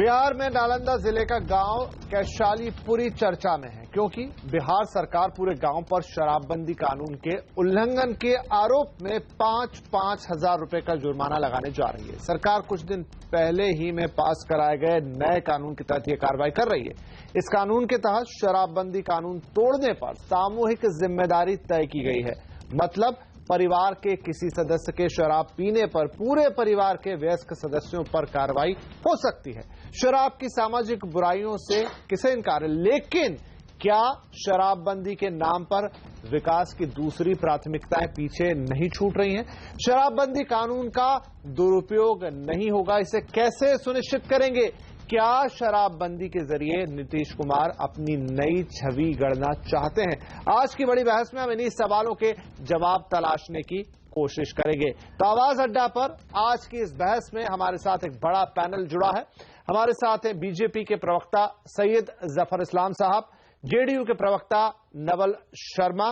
बिहार में नालंदा जिले का गांव कैशाली पूरी चर्चा में है क्योंकि बिहार सरकार पूरे गांव पर शराबबंदी कानून के उल्लंघन के आरोप में 5-5 हजार रुपए का जुर्माना लगाने जा रही है। सरकार कुछ दिन पहले ही में पास कराए गए नए कानून के तहत यह कार्रवाई कर रही है। इस कानून के तहत शराबबंदी कानून तोड़ने पर सामूहिक जिम्मेदारी तय की गई है। मतलब परिवार के किसी सदस्य के शराब पीने पर पूरे परिवार के वयस्क सदस्यों पर कार्रवाई हो सकती है। शराब की सामाजिक बुराइयों से किसे इनकार है, लेकिन क्या शराबबंदी के नाम पर विकास की दूसरी प्राथमिकताएं पीछे नहीं छूट रही हैं? शराबबंदी कानून का दुरुपयोग नहीं होगा, इसे कैसे सुनिश्चित करेंगे? क्या शराबबंदी के जरिए नीतीश कुमार अपनी नई छवि गढ़ना चाहते हैं? आज की बड़ी बहस में हम इन्हीं सवालों के जवाब तलाशने की कोशिश करेंगे। तो आवाज अड्डा पर आज की इस बहस में हमारे साथ एक बड़ा पैनल जुड़ा है। हमारे साथ है बीजेपी के प्रवक्ता सैयद जफर इस्लाम साहब, जेडीयू के प्रवक्ता नवल शर्मा,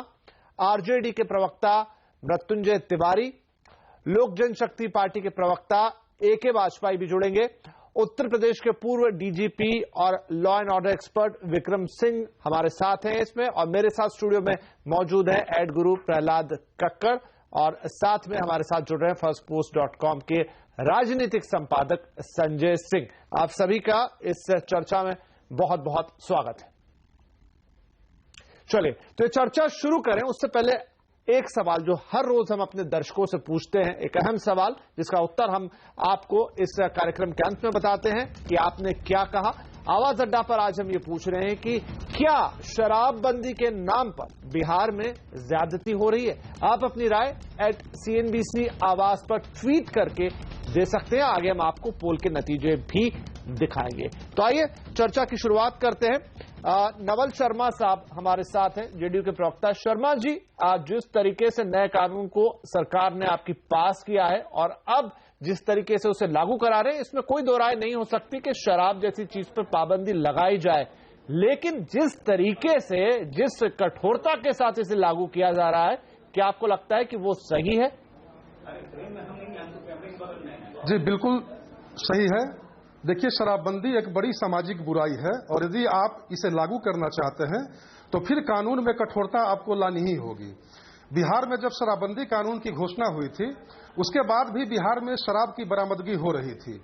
आरजेडी के प्रवक्ता मृत्युंजय तिवारी, लोक जनशक्ति पार्टी के प्रवक्ता AK वाजपेयी भी जुड़ेंगे। उत्तर प्रदेश के पूर्व डीजीपी और law and order expert Vikram Singh हमारे साथ हैं इसमें, और मेरे साथ स्टूडियो में मौजूद है एड गुरु प्रहलाद कक्कड़, और साथ में हमारे साथ जुड़ रहे हैं फर्स्टपोस्ट.com के राजनीतिक संपादक संजय सिंह। आप सभी का इस चर्चा में बहुत बहुत स्वागत है। चलिए तो ये चर्चा शुरू करें उससे पहले एक सवाल जो हर रोज हम अपने दर्शकों से पूछते हैं, एक अहम सवाल जिसका उत्तर हम आपको इस कार्यक्रम के अंत में बताते हैं कि आपने क्या कहा। आवाज अड्डा पर आज हम ये पूछ रहे हैं कि क्या शराबबंदी के नाम पर बिहार में ज्यादती हो रही है? आप अपनी राय @CNBC आवाज पर ट्वीट करके दे सकते हैं। आगे हम आपको पोल के नतीजे भी दिखाएंगे। तो आइए चर्चा की शुरुआत करते हैं। नवल शर्मा साहब हमारे साथ हैं, जेडीयू के प्रवक्ता। शर्मा जी, आज जिस तरीके से नए कानून को सरकार ने आपकी पास किया है और अब जिस तरीके से उसे लागू करा रहे हैं, इसमें कोई दो राय नहीं हो सकती कि शराब जैसी चीज पर पाबंदी लगाई जाए, लेकिन जिस तरीके से, जिस कठोरता के साथ इसे लागू किया जा रहा है, क्या आपको लगता है कि वो सही है? जी बिल्कुल सही है। देखिए, शराबबंदी एक बड़ी सामाजिक बुराई है और यदि आप इसे लागू करना चाहते हैं तो फिर कानून में कठोरता आपको लानी ही होगी। बिहार में जब शराबबंदी कानून की घोषणा हुई थी, उसके बाद भी बिहार में शराब की बरामदगी हो रही थी।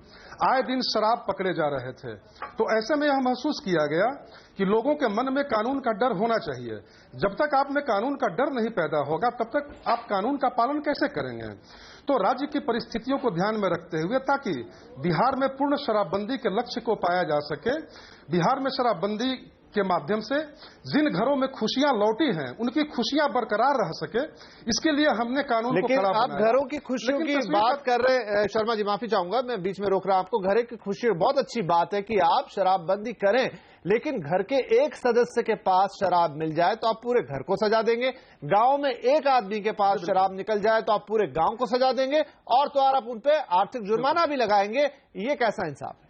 आए दिन शराब पकड़े जा रहे थे। तो ऐसे में यह महसूस किया गया कि लोगों के मन में कानून का डर होना चाहिए। जब तक आप में कानून का डर नहीं पैदा होगा, तब तक आप कानून का पालन कैसे करेंगे? तो राज्य की परिस्थितियों को ध्यान में रखते हुए, ताकि बिहार में पूर्ण शराबबंदी के लक्ष्य को पाया जा सके, बिहार में शराबबंदी के माध्यम से जिन घरों में खुशियां लौटी हैं उनकी खुशियां बरकरार रह सके, इसके लिए हमने कानून को खड़ा बनाया। आप घरों की खुशियों की बात कर रहे हैं। शर्मा जी, माफी चाहूंगा, मैं बीच में रोक रहा हूं आपको। घरे की खुशी बहुत अच्छी बात है कि आप शराबबंदी करें, लेकिन घर के एक सदस्य के पास शराब मिल जाए तो आप पूरे घर को सजा देंगे। गांव में एक आदमी के पास शराब निकल जाए तो आप पूरे गांव को सजा देंगे, और तो और आप उन पे आर्थिक जुर्माना भी लगाएंगे। ये कैसा इंसाफ है?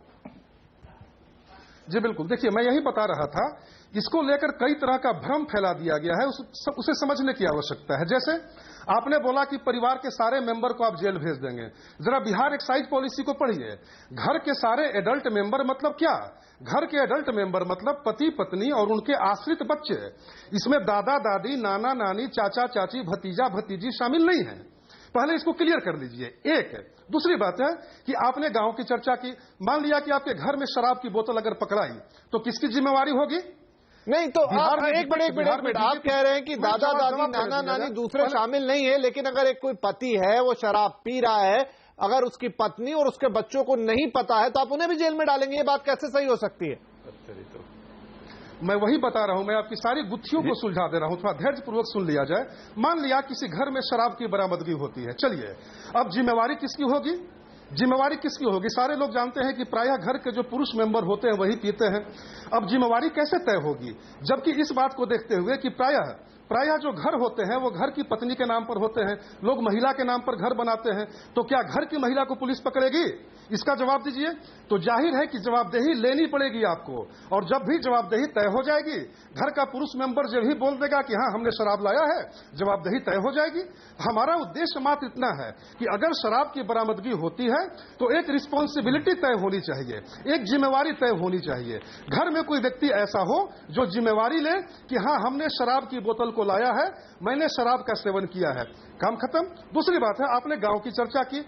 जी बिल्कुल। देखिए, मैं यही बता रहा था, इसको लेकर कई तरह का भ्रम फैला दिया गया है, उसे समझने की आवश्यकता है। जैसे आपने बोला कि परिवार के सारे मेंबर को आप जेल भेज देंगे। जरा बिहार एक्साइज पॉलिसी को पढ़िए। घर के सारे एडल्ट मेंबर मतलब क्या? घर के एडल्ट मेंबर मतलब पति पत्नी और उनके आश्रित बच्चे। इसमें दादा दादी, नाना नानी, चाचा चाची, भतीजा भतीजी शामिल नहीं है। पहले इसको क्लियर कर लीजिए। एक है। दूसरी बात है कि आपने गांव की चर्चा की। मान लिया कि आपके घर में शराब की बोतल अगर पकड़ाई तो किसकी जिम्मेवारी होगी? नहीं तो आप एक मिनट आप कह रहे हैं कि दादा दादी, नाना नानी दूसरे शामिल नहीं है, लेकिन अगर एक कोई पति है वो शराब पी रहा है, अगर उसकी पत्नी और उसके बच्चों को नहीं पता है तो आप उन्हें भी जेल में डालेंगे? ये बात कैसे सही हो सकती है? मैं वही बता रहा हूं, मैं आपकी सारी गुत्थियों को सुलझा दे रहा हूं, थोड़ा धैर्यपूर्वक सुन लिया जाए। मान लिया किसी घर में शराब की बरामदगी होती है, चलिए, अब जिम्मेवारी किसकी होगी? जिम्मेवारी किसकी होगी? सारे लोग जानते हैं कि प्रायः घर के जो पुरुष मेंबर होते हैं वही पीते हैं। अब जिम्मेवारी कैसे तय होगी? जबकि इस बात को देखते हुए कि प्रायः प्रायः जो घर होते हैं वो घर की पत्नी के नाम पर होते हैं, लोग महिला के नाम पर घर बनाते हैं। तो क्या घर की महिला को पुलिस पकड़ेगी? इसका जवाब दीजिए। तो जाहिर है कि जवाबदेही लेनी पड़ेगी आपको, और जब भी जवाबदेही तय हो जाएगी, घर का पुरुष मेंबर जब भी बोल देगा कि हाँ हमने शराब लाया है, जवाबदेही तय हो जाएगी। हमारा उद्देश्य मात्र इतना है कि अगर शराब की बरामदगी होती है तो एक रिस्पॉन्सिबिलिटी तय होनी चाहिए, एक जिम्मेवारी तय होनी चाहिए। घर में कोई व्यक्ति ऐसा हो जो जिम्मेवारी ले कि हाँ हमने शराब की बोतल को लाया है, मैंने शराब का सेवन किया है, काम खत्म। दूसरी बात है, आपने गांव की चर्चा की।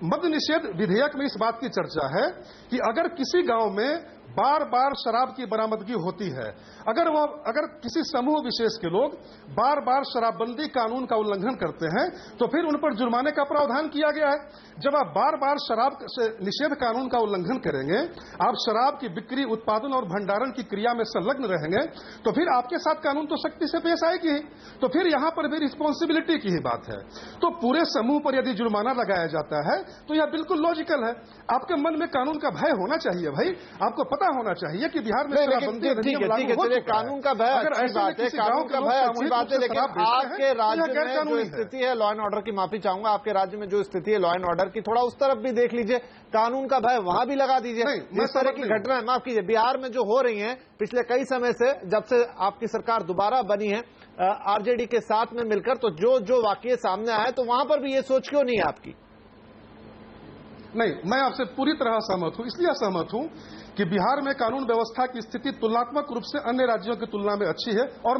मद्य निषेध विधेयक में इस बात की चर्चा है कि अगर किसी गांव में बार बार शराब की बरामदगी होती है, अगर किसी समूह विशेष के लोग बार बार शराबबंदी कानून का उल्लंघन करते हैं तो फिर उन पर जुर्माने का प्रावधान किया गया है। जब आप बार बार शराब निषेध कानून का उल्लंघन करेंगे, आप शराब की बिक्री, उत्पादन और भंडारण की क्रिया में संलग्न रहेंगे, तो फिर आपके साथ कानून तो सख्ती से पेश आएगी ही। तो फिर यहां पर भी रिस्पॉन्सिबिलिटी की ही बात है। तो पूरे समूह पर यदि जुर्माना लगाया जाता है तो यह बिल्कुल लॉजिकल है। आपके मन में कानून का भय होना चाहिए भाई, आपको पता होना चाहिए कि बिहार में शराबबंदी अधिनियम लागू हो चुका है। कानून का भय अच्छी बात है, कानून का भय अच्छी बात है, लेकिन आपके राज्य में जो स्थिति है लॉ एंड ऑर्डर की, माफी चाहूंगा, आपके राज्य में जो स्थिति है लॉ एंड ऑर्डर की, थोड़ा उस तरफ भी देख लीजिए, कानून का भय वहां भी लगा दीजिए। इस तरह की घटनाएं, माफ कीजिए, बिहार में जो हो रही हैं पिछले कई समय से, जब से आपकी सरकार दोबारा बनी है आरजेडी के साथ में मिलकर, तो जो वाकये सामने आए, तो वहां पर भी ये सोच क्यों नहीं है आपकी? नहीं, मैं आपसे पूरी तरह सहमत हूं। इसलिए सहमत हूं कि बिहार में कानून व्यवस्था की स्थिति तुलनात्मक रूप से अन्य राज्यों की तुलना में अच्छी है। और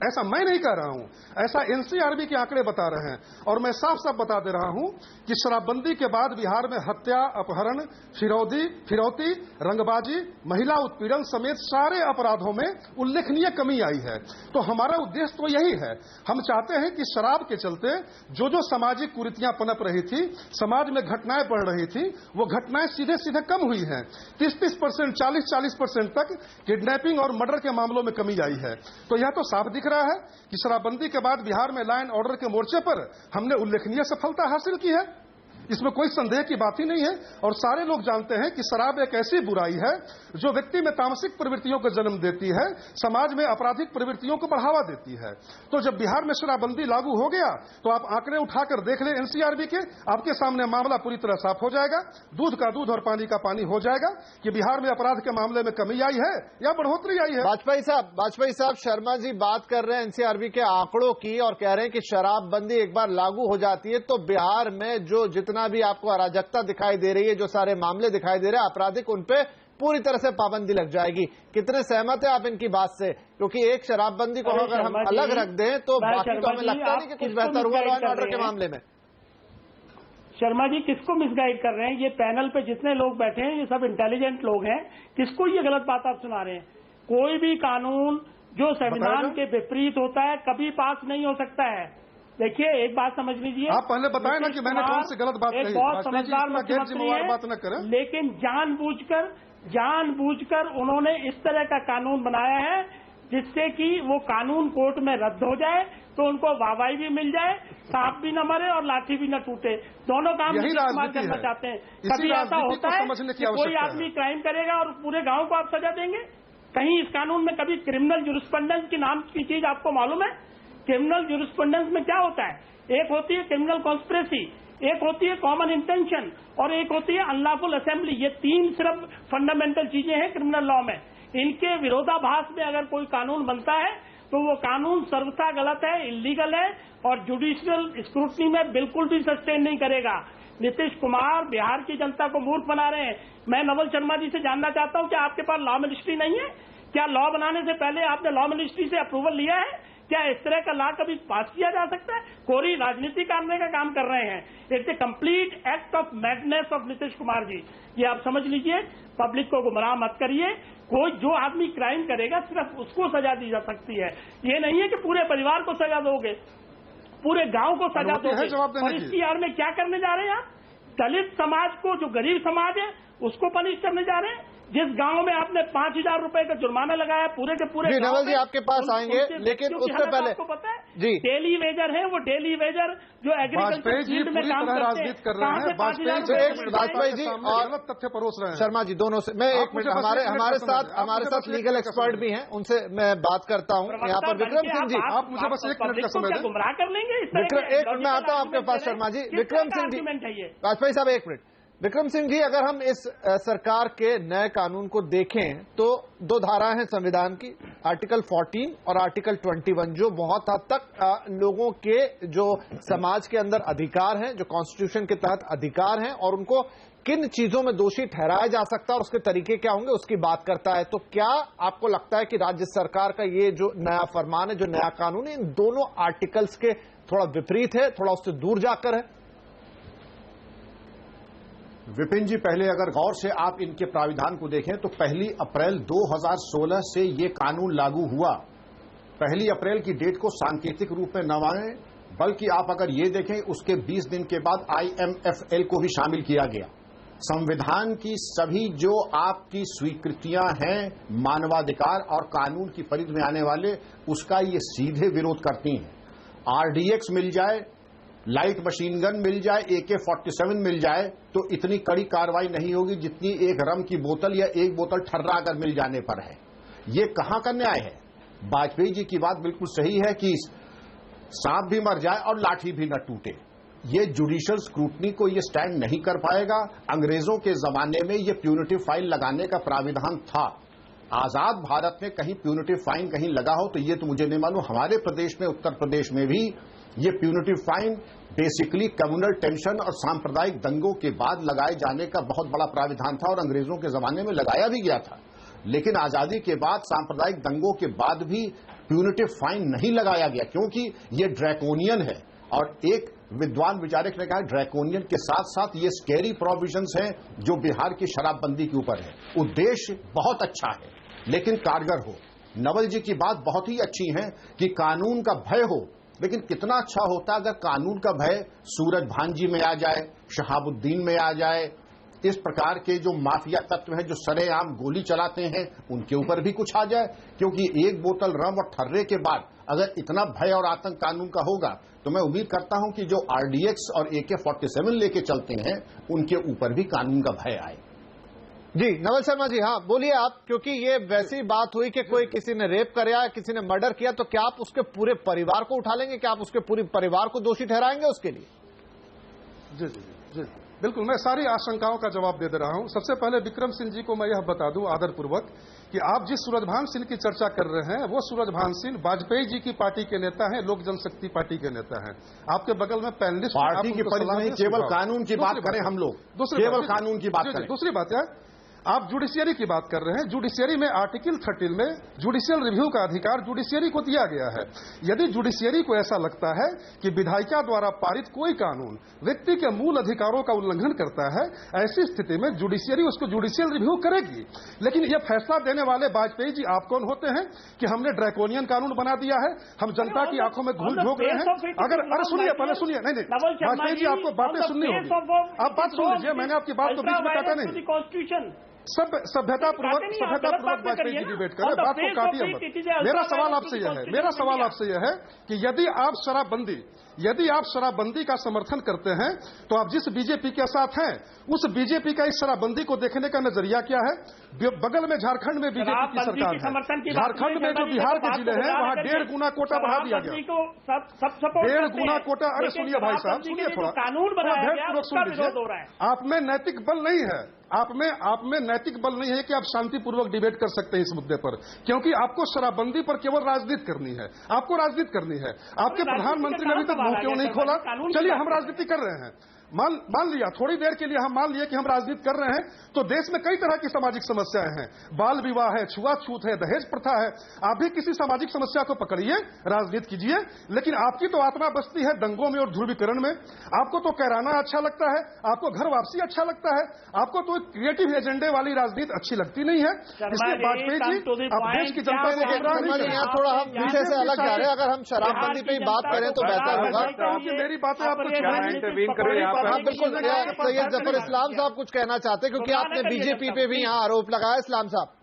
ऐसा मैं नहीं कह रहा हूं, ऐसा एनसीआरबी के आंकड़े बता रहे हैं। और मैं साफ साफ बता दे रहा हूं कि शराबबंदी के बाद बिहार में हत्या, अपहरण, फिरौती, रंगबाजी, महिला उत्पीड़न समेत सारे अपराधों में उल्लेखनीय कमी आई है। तो हमारा उद्देश्य तो यही है, हम चाहते हैं कि शराब के चलते जो सामाजिक कुरीतियां पनप रही थी, समाज में घटनाएं बढ़ रही थी, वो घटनाएं सीधे सीधे कम हुई हैं। 30-30%, 40-40% तक किडनैपिंग और मर्डर के मामलों में कमी आई है। तो यह तो साफ दिख रहा है कि शराबबंदी के बाद बिहार में लॉ एंड ऑर्डर के मोर्चे पर हमने उल्लेखनीय सफलता हासिल की है। इसमें कोई संदेह की बात ही नहीं है। और सारे लोग जानते हैं कि शराब एक ऐसी बुराई है जो व्यक्ति में तामसिक प्रवृत्तियों को जन्म देती है, समाज में आपराधिक प्रवृत्तियों को बढ़ावा देती है। तो जब बिहार में शराबबंदी लागू हो गया तो आप आंकड़े उठाकर देख ले एनसीआरबी के, आपके सामने मामला पूरी तरह साफ हो जाएगा, दूध का दूध और पानी का पानी हो जाएगा कि बिहार में अपराध के मामले में कमी आई है या बढ़ोतरी आई है। वाजपेयी साहब, शर्मा जी बात कर रहे हैं एनसीआरबी के आंकड़ों की और कह रहे हैं कि शराबबंदी एक बार लागू हो जाती है तो बिहार में जो जितना भी आपको अराजकता दिखाई दे रही है, जो सारे मामले दिखाई दे रहे हैं आपराधिक, उन पे पूरी तरह से पाबंदी लग जाएगी। कितने सहमत है आप इनकी बात से? क्योंकि एक शराबबंदी को अगर हम अलग रख दें तो बाकी तो हमें लगता नहीं कि कुछ बेहतर हुआ लॉ एंड ऑर्डर के मामले में। शर्मा जी किसको मिसगाइड कर रहे हैं? ये पैनल पे जितने लोग बैठे हैं ये सब इंटेलिजेंट लोग हैं, किसको ये गलत बात आप सुना रहे हैं? कोई भी कानून जो संविधान के विपरीत होता है कभी पास नहीं हो सकता है। देखिए, एक बात समझ लीजिए, आप पहले बताएं ना कि मैंने कौन सी गलत बात कही। बहुत समझदार मुख्यमंत्री है, लेकिन जानबूझकर उन्होंने इस तरह का कानून बनाया है जिससे कि वो कानून कोर्ट में रद्द हो जाए तो उनको वाहवाही भी मिल जाए, सांप भी न मरे और लाठी भी न टूटे, दोनों काम इस्तेमाल करना चाहते हैं। कभी ऐसा होता है कि कोई आदमी क्राइम करेगा और पूरे गांव को आप सजा देंगे? कहीं इस कानून में कभी क्रिमिनल ज्यूरिस्प्रूडेंस की नाम की चीज आपको मालूम है? क्रिमिनल ज्यूरिस्प्रूडेंस में क्या होता है? एक होती है क्रिमिनल कॉन्स्पिरेसी, एक होती है कॉमन इंटेंशन और एक होती है अनलॉफुल असेंबली। ये तीन सिर्फ फंडामेंटल चीजें हैं क्रिमिनल लॉ में। इनके विरोधाभास में अगर कोई कानून बनता है तो वो कानून सर्वथा गलत है, इलीगल है और जुडिशियल स्क्रूटनी में बिल्कुल भी सस्टेन नहीं करेगा। नीतीश कुमार बिहार की जनता को मूर्ख बना रहे हैं। मैं नवल शर्मा जी से जानना चाहता हूं कि आपके पास लॉ मिनिस्ट्री नहीं है क्या? लॉ बनाने से पहले आपने लॉ मिनिस्ट्री से अप्रूवल लिया है क्या? इस तरह का लॉ कभी पास किया जा सकता है? कोरी राजनीति करने का काम कर रहे हैं। It's a complete act of madness of Nitish Kumar ji. ये आप समझ लीजिए, पब्लिक को गुमराह मत करिए। कोई जो आदमी क्राइम करेगा सिर्फ उसको सजा दी जा सकती है, ये नहीं है कि पूरे परिवार को सजा दोगे, पूरे गांव को सजा दोगे। और इस बिहार में क्या करने जा रहे हैं आप? दलित समाज को, जो गरीब समाज है, उसको पनिश करने जा रहे हैं। जिस गांव में आपने 5,000 रुपए का जुर्माना लगाया पूरे के पूरे, नवल जी आपके पास आएंगे, लेकिन उससे पहले आपको पता है जी। डेली वेजर है, वो डेली वेजर जो एग्रीकल्चर फील्ड में काम राजनीति कर रहे हैं। वाजपेयी जी और तथ्य परोस रहे हैं। शर्मा जी दोनों से मैं एक मिनट, हमारे साथ लीगल एक्सपर्ट भी हैं, उनसे मैं बात करता हूं। यहाँ पर विक्रम सिंह जी, आप मुझे बस 1 मिनट का समय दें। गुमराह कर लेंगे। एक मिनट में आता हूं आपके पास शर्मा जी। विक्रम सिंह जी, वाजपेयी साहब 1 मिनट। विक्रम सिंह जी, अगर हम इस सरकार के नए कानून को देखें तो 2 धाराएं हैं संविधान की, आर्टिकल 14 और आर्टिकल 21, जो बहुत हद तक लोगों के जो समाज के अंदर अधिकार हैं, जो कॉन्स्टिट्यूशन के तहत अधिकार हैं, और उनको किन चीजों में दोषी ठहराया जा सकता है और उसके तरीके क्या होंगे उसकी बात करता है। तो क्या आपको लगता है कि राज्य सरकार का ये जो नया फरमान है, जो नया कानून है, इन दोनों आर्टिकल्स के थोड़ा विपरीत है, थोड़ा उससे दूर जाकर है? विपिन जी, पहले अगर गौर से आप इनके प्राविधान को देखें तो 1 अप्रैल 2016 से ये कानून लागू हुआ। 1 अप्रैल की डेट को सांकेतिक रूप में न मानें, बल्कि आप अगर ये देखें उसके 20 दिन के बाद IMFL को भी शामिल किया गया। संविधान की सभी जो आपकी स्वीकृतियां हैं, मानवाधिकार और कानून की परिधि में आने वाले, उसका ये सीधे विरोध करती हैं। RDX मिल जाए, लाइट मशीन गन मिल जाए, AK-47 मिल जाए, तो इतनी कड़ी कार्रवाई नहीं होगी जितनी एक रम की बोतल या एक बोतल ठर्रा कर मिल जाने पर है। ये कहां का न्याय है? वाजपेयी जी की बात बिल्कुल सही है कि सांप भी मर जाए और लाठी भी न टूटे। ये जुडिशियल स्क्रूटनी को ये स्टैंड नहीं कर पाएगा। अंग्रेजों के जमाने में ये प्यूनिटिव फाइन लगाने का प्राविधान था। आजाद भारत में कहीं प्यूनिटिव फाइन कहीं लगा हो तो ये तो मुझे नहीं मालूम। हमारे प्रदेश में, उत्तर प्रदेश में भी ये punitive fine basically communal tension और सांप्रदायिक दंगों के बाद लगाए जाने का बहुत बड़ा प्राविधान था और अंग्रेजों के जमाने में लगाया भी गया था। लेकिन आजादी के बाद सांप्रदायिक दंगों के बाद भी प्यूनिटिव फाइन नहीं लगाया गया, क्योंकि ये ड्रैकोनियन है। और एक विद्वान विचारक ने कहा ड्रैकोनियन के साथ साथ ये स्कैरी प्रोविजंस हैं जो बिहार की शराबबंदी के ऊपर है। उद्देश्य बहुत अच्छा है लेकिन कारगर हो। नवल जी की बात बहुत ही अच्छी है कि कानून का भय हो, लेकिन कितना अच्छा होता अगर कानून का भय सूरज भानजी में आ जाए, शहाबुद्दीन में आ जाए, इस प्रकार के जो माफिया तत्व हैं जो सरेआम गोली चलाते हैं उनके ऊपर भी कुछ आ जाए। क्योंकि एक बोतल रम और ठर्रे के बाद अगर इतना भय और आतंक कानून का होगा तो मैं उम्मीद करता हूं कि जो RDX और AK-47 लेके चलते हैं उनके ऊपर भी कानून का भय आए। जी नवल शर्मा जी, हाँ बोलिए आप, क्योंकि ये वैसी बात हुई कि कोई किसी ने रेप कराया, किसी ने मर्डर किया, तो क्या आप उसके पूरे परिवार को उठा लेंगे? क्या आप उसके पूरे परिवार को दोषी ठहराएंगे उसके लिए? जी जी जी बिल्कुल, मैं सारी आशंकाओं का जवाब दे रहा हूं। सबसे पहले विक्रम सिंह जी को मैं यह बता दूं आदरपूर्वक कि आप जिस सूरजभान सिंह की चर्चा कर रहे हैं वो सूरजभान सिंह वाजपेयी जी की पार्टी के नेता हैं, लोक जनशक्ति पार्टी के नेता हैं। आपके बगल में पैनलिस्ट पार्टी की परिधि नहीं, केवल कानून की बात करें हम लोग, केवल कानून की बात करें। दूसरी बात है, आप जुडिशियरी की बात कर रहे हैं। जुडिशियरी में आर्टिकल 13 में जुडिशियल रिव्यू का अधिकार जुडिशियरी को दिया गया है। यदि जुडिशियरी को ऐसा लगता है कि विधायिका द्वारा पारित कोई कानून व्यक्ति के मूल अधिकारों का उल्लंघन करता है, ऐसी स्थिति में जुडिशियरी उसको जुडिशियल रिव्यू करेगी। लेकिन यह फैसला देने वाले वाजपेयी जी आप कौन होते हैं कि हमने ड्रैकोनियन कानून बना दिया है, हम जनता की आंखों में धूल झोंक रहे हैं? अगर अरे सुनिए, पहले सुनिए, नहीं वाजपेयी जी आपको बातें सुननी होगी, आप बात सुन लीजिए। मैंने आपकी बात को बीच में काटा नहीं। सभ्यतापूर्वक वाजपेयी जी डिबेट करें, बात को काटिए मत। मेरा सवाल आपसे यह है कि यदि आप शराबबंदी का समर्थन करते हैं तो आप जिस बीजेपी के साथ हैं उस बीजेपी का इस शराबबंदी को देखने का नजरिया क्या है? बगल में झारखंड में बीजेपी की सरकार है, झारखंड में जो बिहार के जिले हैं वहां 1.5 गुना कोटा बढ़ा दिया गया। 1.5 गुना कोटा। अरे सुनिए भाई साहब, सुनिए थोड़ा, सुन लीजिए। आप में नैतिक बल नहीं है, आप में नैतिक बल नहीं है कि आप शांतिपूर्वक डिबेट कर सकते हैं इस मुद्दे पर, क्योंकि आपको शराबबंदी पर केवल राजनीति करनी है, आपको राजनीति करनी है। आपके प्रधानमंत्री ने अभी तक मुंह क्यों नहीं खोला? चलिए हम राजनीति कर रहे हैं, मान लिया थोड़ी देर के लिए हम मान लिए कि हम राजनीति कर रहे हैं, तो देश में कई तरह की सामाजिक समस्याएं हैं। बाल विवाह है, छुआछूत है, दहेज प्रथा है। आप भी किसी सामाजिक समस्या को पकड़िए, राजनीति कीजिए। लेकिन आपकी तो आत्मा बसती है दंगों में और ध्रुवीकरण में। आपको तो कैराना अच्छा लगता है, आपको घर वापसी अच्छा लगता है, आपको तो क्रिएटिव एजेंडे वाली राजनीति अच्छी लगती नहीं है। इसलिए वाजपेयी जी आप देश की जनता को थोड़ा हम विषय से अलग जा रहे हैं। अगर हम शराबबंदी पे ही बात करें तो बेहतर होगा। मेरी बातें आपको इंटरवीन करो। हाँ बिल्कुल, सैयद जफर इस्लाम साहब कुछ कहना चाहते हैं क्योंकि आपने बीजेपी पे भी यहाँ आरोप लगाया। इस्लाम साहब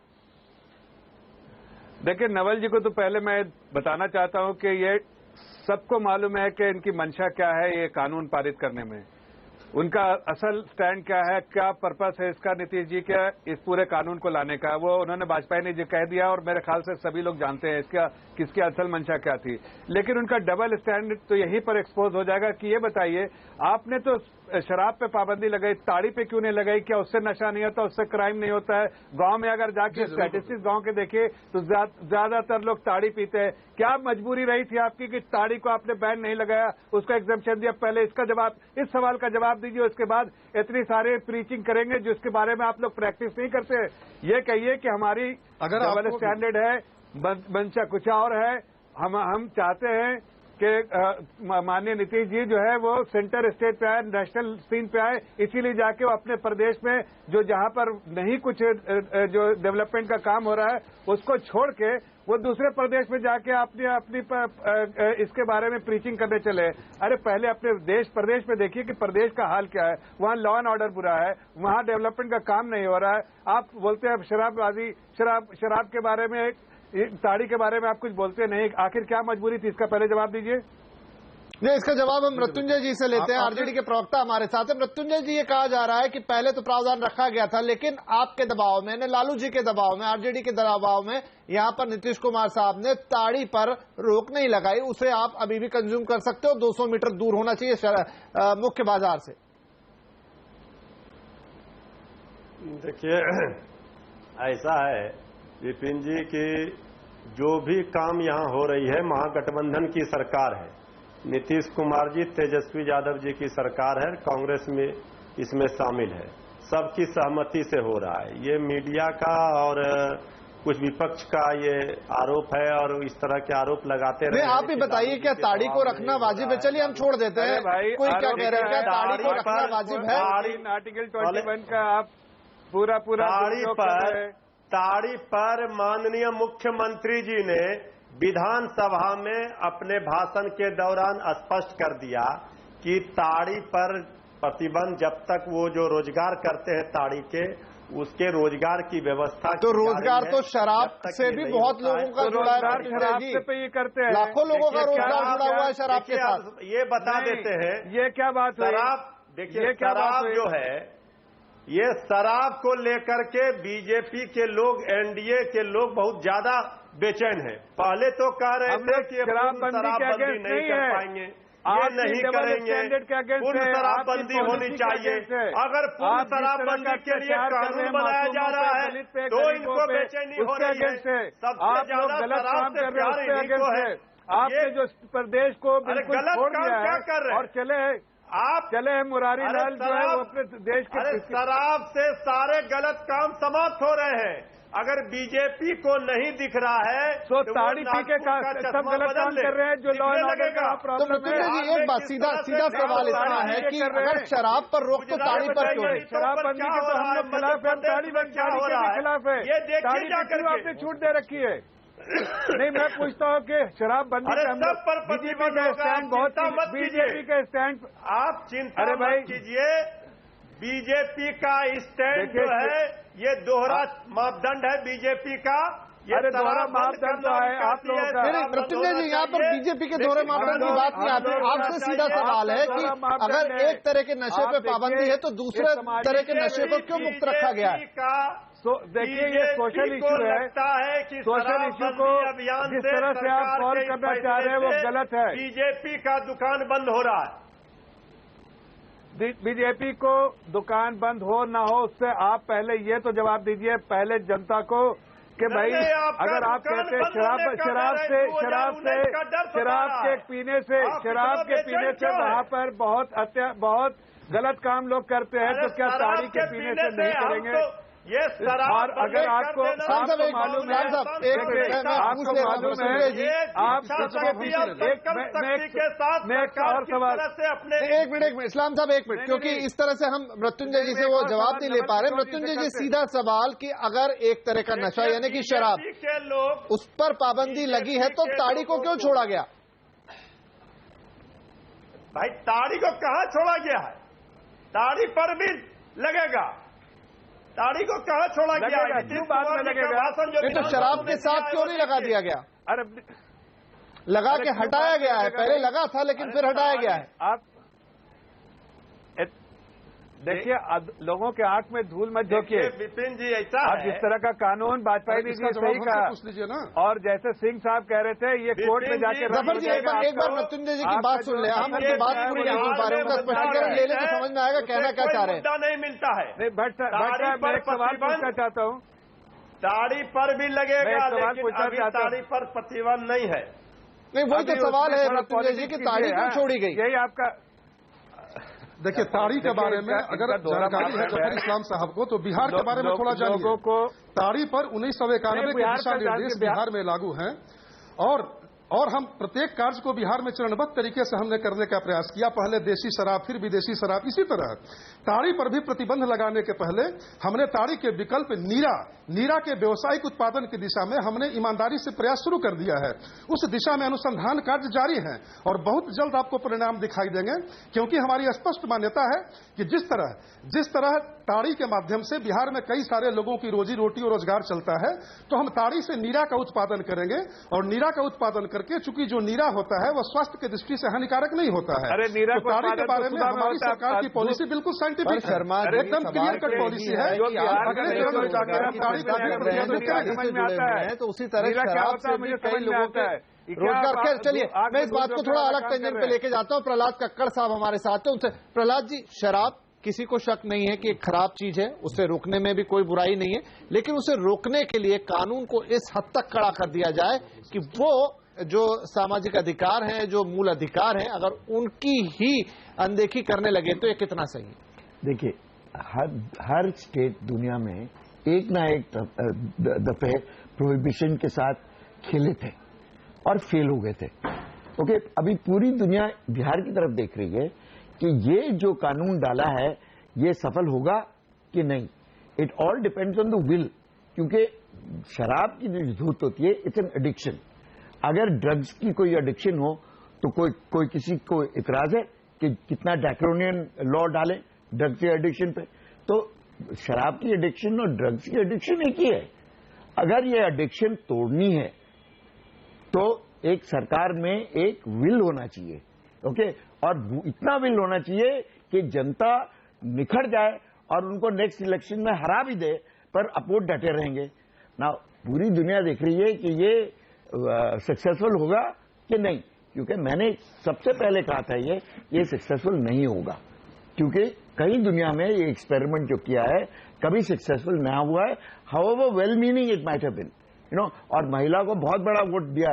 देखिए, नवल जी को तो पहले मैं बताना चाहता हूं कि ये सबको मालूम है कि इनकी मंशा क्या है ये कानून पारित करने में, उनका असल स्टैंड क्या है, क्या पर्पस है इसका नीतीश जी का इस पूरे कानून को लाने का। वो उन्होंने वाजपेयी जी कह दिया और मेरे ख्याल से सभी लोग जानते हैं इसका किसकी असल मंशा क्या थी। लेकिन उनका डबल स्टैंड तो यहीं पर एक्सपोज हो जाएगा कि ये बताइए, आपने तो शराब पे पाबंदी लगाई, ताड़ी पे क्यों नहीं लगाई? क्या उससे नशा नहीं होता, उससे क्राइम नहीं होता है? गांव में अगर जाके स्टैटिस्टिक्स गांव के देखिए तो ज्यादातर लोग ताड़ी पीते हैं। क्या मजबूरी रही थी आपकी कि ताड़ी को आपने बैन नहीं लगाया, उसको एग्जम्पशन दिया? पहले इसका जवाब, इस सवाल का जवाब दीजिए, उसके बाद इतनी सारे प्रीचिंग करेंगे जिसके बारे में आप लोग प्रैक्टिस नहीं करते। ये कहिए कि हमारी अगर डबल स्टैंडर्ड है, मंशा कुछ और है। हम चाहते हैं कि माननीय नीतीश जी जो है वो सेंटर स्टेज पे आए, नेशनल सीन पे आए, इसीलिए जाके वो अपने प्रदेश में जो जहां पर नहीं कुछ जो डेवलपमेंट का काम हो रहा है उसको छोड़ के वो दूसरे प्रदेश में जाके अपनी इसके बारे में प्रीचिंग करने चले। अरे पहले अपने प्रदेश में देखिए कि प्रदेश का हाल क्या है। वहां लॉ एंड ऑर्डर बुरा है, वहां डेवलपमेंट का काम नहीं हो रहा है। आप बोलते हैं शराब के बारे में, ताड़ी के बारे में आप कुछ बोलते नहीं। आखिर क्या मजबूरी थी, इसका पहले जवाब दीजिए। नहीं, इसका जवाब हम मृत्युंजय जी से लेते हैं। आरजेडी के प्रवक्ता हमारे साथ है। मृत्युंजय जी, ये कहा जा रहा है कि पहले तो प्रावधान रखा गया था, लेकिन आपके दबाव में, लालू जी के दबाव में, आरजेडी के दबाव में यहां पर नीतीश कुमार साहब ने ताड़ी पर रोक नहीं लगाई। उसे आप अभी भी कंज्यूम कर सकते हो, 200 मीटर दूर होना चाहिए मुख्य बाजार से। देखिए, ऐसा है विपिन जी की जो भी काम यहाँ हो रही है, महागठबंधन की सरकार है, नीतीश कुमार जी, तेजस्वी यादव जी की सरकार है, कांग्रेस में इसमें शामिल है, सबकी सहमति से हो रहा है। ये मीडिया का और कुछ विपक्ष का ये आरोप है और इस तरह के आरोप लगाते रहे। आप ही बताइए, क्या ताड़ी को रखना वाजिब है? चलिए हम छोड़ देते हैं। कोई क्या कह रहे हैं, क्या ताड़ी को रखना वाजिब है? आर्टिकल 21 का आप पूरा ताड़ी पर माननीय मुख्यमंत्री जी ने विधानसभा में अपने भाषण के दौरान स्पष्ट कर दिया कि ताड़ी पर प्रतिबंध, जब तक वो जो रोजगार करते हैं ताड़ी के, उसके रोजगार की व्यवस्था। तो रोजगार तो शराब से भी बहुत लोगों का जुड़ा है, शराब से पे ये करते हैं, लाखों लोगों का रोजगार जुड़ा हुआ है शराब के साथ। ये बता देते हैं, ये क्या बात है? शराब, देखिए शराब जो है, ये शराब को लेकर के बीजेपी के लोग, एनडीए के लोग बहुत ज्यादा बेचैन है। पहले तो कह रहे थे कि शराबबंदी नहीं कर पाएंगे, ये नहीं करेंगे, पूर्ण शराबबंदी होनी चाहिए। अगर पूर्ण शराबबंदी के लिए कानून बनाया जा रहा है तो इनको बेचैनी हो रही है। सबसे ज्यादा शराब से प्यार इनको है। आपने जो प्रदेश को बिल्कुल छोड़ दिया है और चले मुरारी लाल जो है वो अपने देश के। शराब से सारे गलत काम समाप्त हो रहे हैं। अगर बीजेपी को नहीं दिख रहा है तो ताड़ी पी के सब गलत काम कर रहे हैं जो लॉ एंड ऑर्डर का प्रॉब्लम है। जी, एक बात सीधा सवाल इतना है कि अगर शराब पर रोक तो ताड़ी पर क्यों नहीं? शराबबंदी के तो हम लोग खिलाफ है, ताड़ी के खिलाफ है। ताड़ी पर आपने छूट दे रखी है। नहीं, मैं पूछता हूँ कि शराबबंदी का बीजेपी का स्टैंड बीजेपी का स्टैंड, आप चिंता मत कीजिए। बीजेपी का स्टैंड जो है ये दोहरा मापदंड है बीजेपी का। ये दोहरा मापदंड है आप लोगों का। मृत्युंजय जी, यहाँ पर बीजेपी के दोहरे मापदंड की बात नहीं आती। आपसे सीधा सवाल है कि अगर एक तरह के नशे पे पाबंदी है तो दूसरे तरह के नशे को क्यों मुक्त रखा गया है? देखिए, ये सोशल इशू है। सोशल इशू को जिस तरह से आप सॉल्व करना चाह रहे हैं वो गलत है। बीजेपी का दुकान बंद हो रहा है। बीजेपी को दुकान बंद हो ना हो, उससे आप पहले ये तो जवाब दीजिए पहले जनता को कि भाई अगर आप कहते हैं शराब के पीने से वहाँ पर बहुत गलत काम लोग करते हैं, तो क्या ताड़ी के पीने से नहीं करेंगे? ये और अगर आपको मालूम है, आपको मालूम है, आप और सवाल एक मिनट इस्लाम साहब, एक मिनट, क्योंकि इस तरह से हम मृत्युंजय जी से वो जवाब नहीं ले पा रहे। मृत्युंजय जी, सीधा सवाल कि अगर एक तरह का नशा यानी कि शराब, उस पर पाबंदी लगी है तो ताड़ी को क्यों छोड़ा गया? भाई, ताड़ी को कहाँ छोड़ा गया है? ताड़ी पर भी लगेगा। ताड़ी को कहाँ छोड़ा गया है? क्यों बाद में लगेगा? तो शराब के साथ क्यों नहीं लगा दिया गया? अरे लगा के हटाया गया है, पहले लगा था लेकिन फिर हटाया गया है। आप देखिए, लोगों के आंख में धूल मत झोंकिए विपिन जी, ऐसा आप जिस तरह का कानून वाजपेयी जी सही कहा, पूछ लीजिए ना। और जैसे सिंह साहब कह रहे थे ये कोर्ट में जाके जफर जी एक बार मृत्युंजय जी की बात सुन ले, हम उनकी बात पूरी नहीं सुन पा रहे हैं, उनका स्पष्टीकरण ले ले तो समझ में आएगा कहना क्या चाह रहे हैं। नहीं मिलता है। नहीं, भट्ट साहब मैं एक सवाल पूछना चाहता हूँ। ताड़ी पर भी लगेगा, लेकिन अभी ताड़ी पर प्रतिबंध नहीं है। नहीं, वही तो सवाल है मृत्युंजय जी की ताड़ी क्यों छोड़ी गई। यही आपका देखिए, ताड़ी के बारे में अगर जानकारी है जफर इस्लाम साहब को, तो बिहार के बारे में थोड़ा जानिए। ताड़ी पर 1991 के दिशा निर्देश बिहार में लागू हैं और हम प्रत्येक कार्य को बिहार में चरणबद्ध तरीके से हमने करने का प्रयास किया। पहले देशी शराब, फिर विदेशी शराब। इसी तरह ताड़ी पर भी प्रतिबंध लगाने के पहले हमने ताड़ी के विकल्प नीरा के व्यावसायिक उत्पादन की दिशा में हमने ईमानदारी से प्रयास शुरू कर दिया है। उस दिशा में अनुसंधान कार्य जारी है और बहुत जल्द आपको परिणाम दिखाई देंगे, क्योंकि हमारी स्पष्ट मान्यता है कि जिस तरह ताड़ी के माध्यम से बिहार में कई सारे लोगों की रोजी रोटी और रोजगार चलता है, तो हम ताड़ी से नीरा का उत्पादन करेंगे और नीरा का उत्पादन करके, चूंकि जो नीरा होता है वह स्वास्थ्य की दृष्टि से हानिकारक नहीं होता है। अरे नीरा तो ताड़ी के बारे में हमारी सरकार की पॉलिसी बिल्कुल साइंटिफिक है, एकदम क्लियर कट पॉलिसी है। अगले चरण में जाकर हम ताड़ी का तो उसी तरह शराब से भी कई लोगों के रोजगार। खैर चलिए, मैं इस बात को थोड़ा अलग टेंजेंट पे लेके जाता हूं। प्रहलाद कक्कड़ साहब हमारे साथ हैं, उनसे। प्रहलाद जी, शराब किसी को शक नहीं है कि एक खराब चीज है, उसे रोकने में भी कोई बुराई नहीं है, लेकिन उसे रोकने के लिए कानून को इस हद तक कड़ा कर दिया जाए कि वो जो सामाजिक अधिकार हैं, जो मूल अधिकार हैं, अगर उनकी ही अनदेखी करने लगे तो ये कितना सही है। देखिए, हर स्टेट दुनिया में एक ना एक दफे प्रोहिबिशन के साथ खेले थे और फेल हो गए थे। ओके, अभी पूरी दुनिया बिहार की तरफ देख रही है कि ये जो कानून डाला है ये सफल होगा कि नहीं। It all depends on the will, क्योंकि शराब की जो धूत होती है इट्स एन एडिक्शन। अगर ड्रग्स की कोई एडिक्शन हो तो कोई किसी को इतराज है कि कितना ड्रैकोनियन लॉ डालें ड्रग्स की एडिक्शन पे? तो शराब की एडिक्शन और ड्रग्स की एडिक्शन एक ही है। अगर ये एडिक्शन तोड़नी है तो एक सरकार में एक विल होना चाहिए, ओके, और इतना विल होना चाहिए कि जनता निखर जाए और उनको नेक्स्ट इलेक्शन में हरा भी दे, पर अपोज डटे रहेंगे ना। पूरी दुनिया देख रही है कि ये सक्सेसफुल होगा कि नहीं, क्योंकि मैंने सबसे पहले कहा था ये सक्सेसफुल नहीं होगा, क्योंकि कई दुनिया में ये एक्सपेरिमेंट जो किया है कभी सक्सेसफुल ना हुआ है। However well meaning it might have been, और महिला को बहुत बड़ा वोट दिया,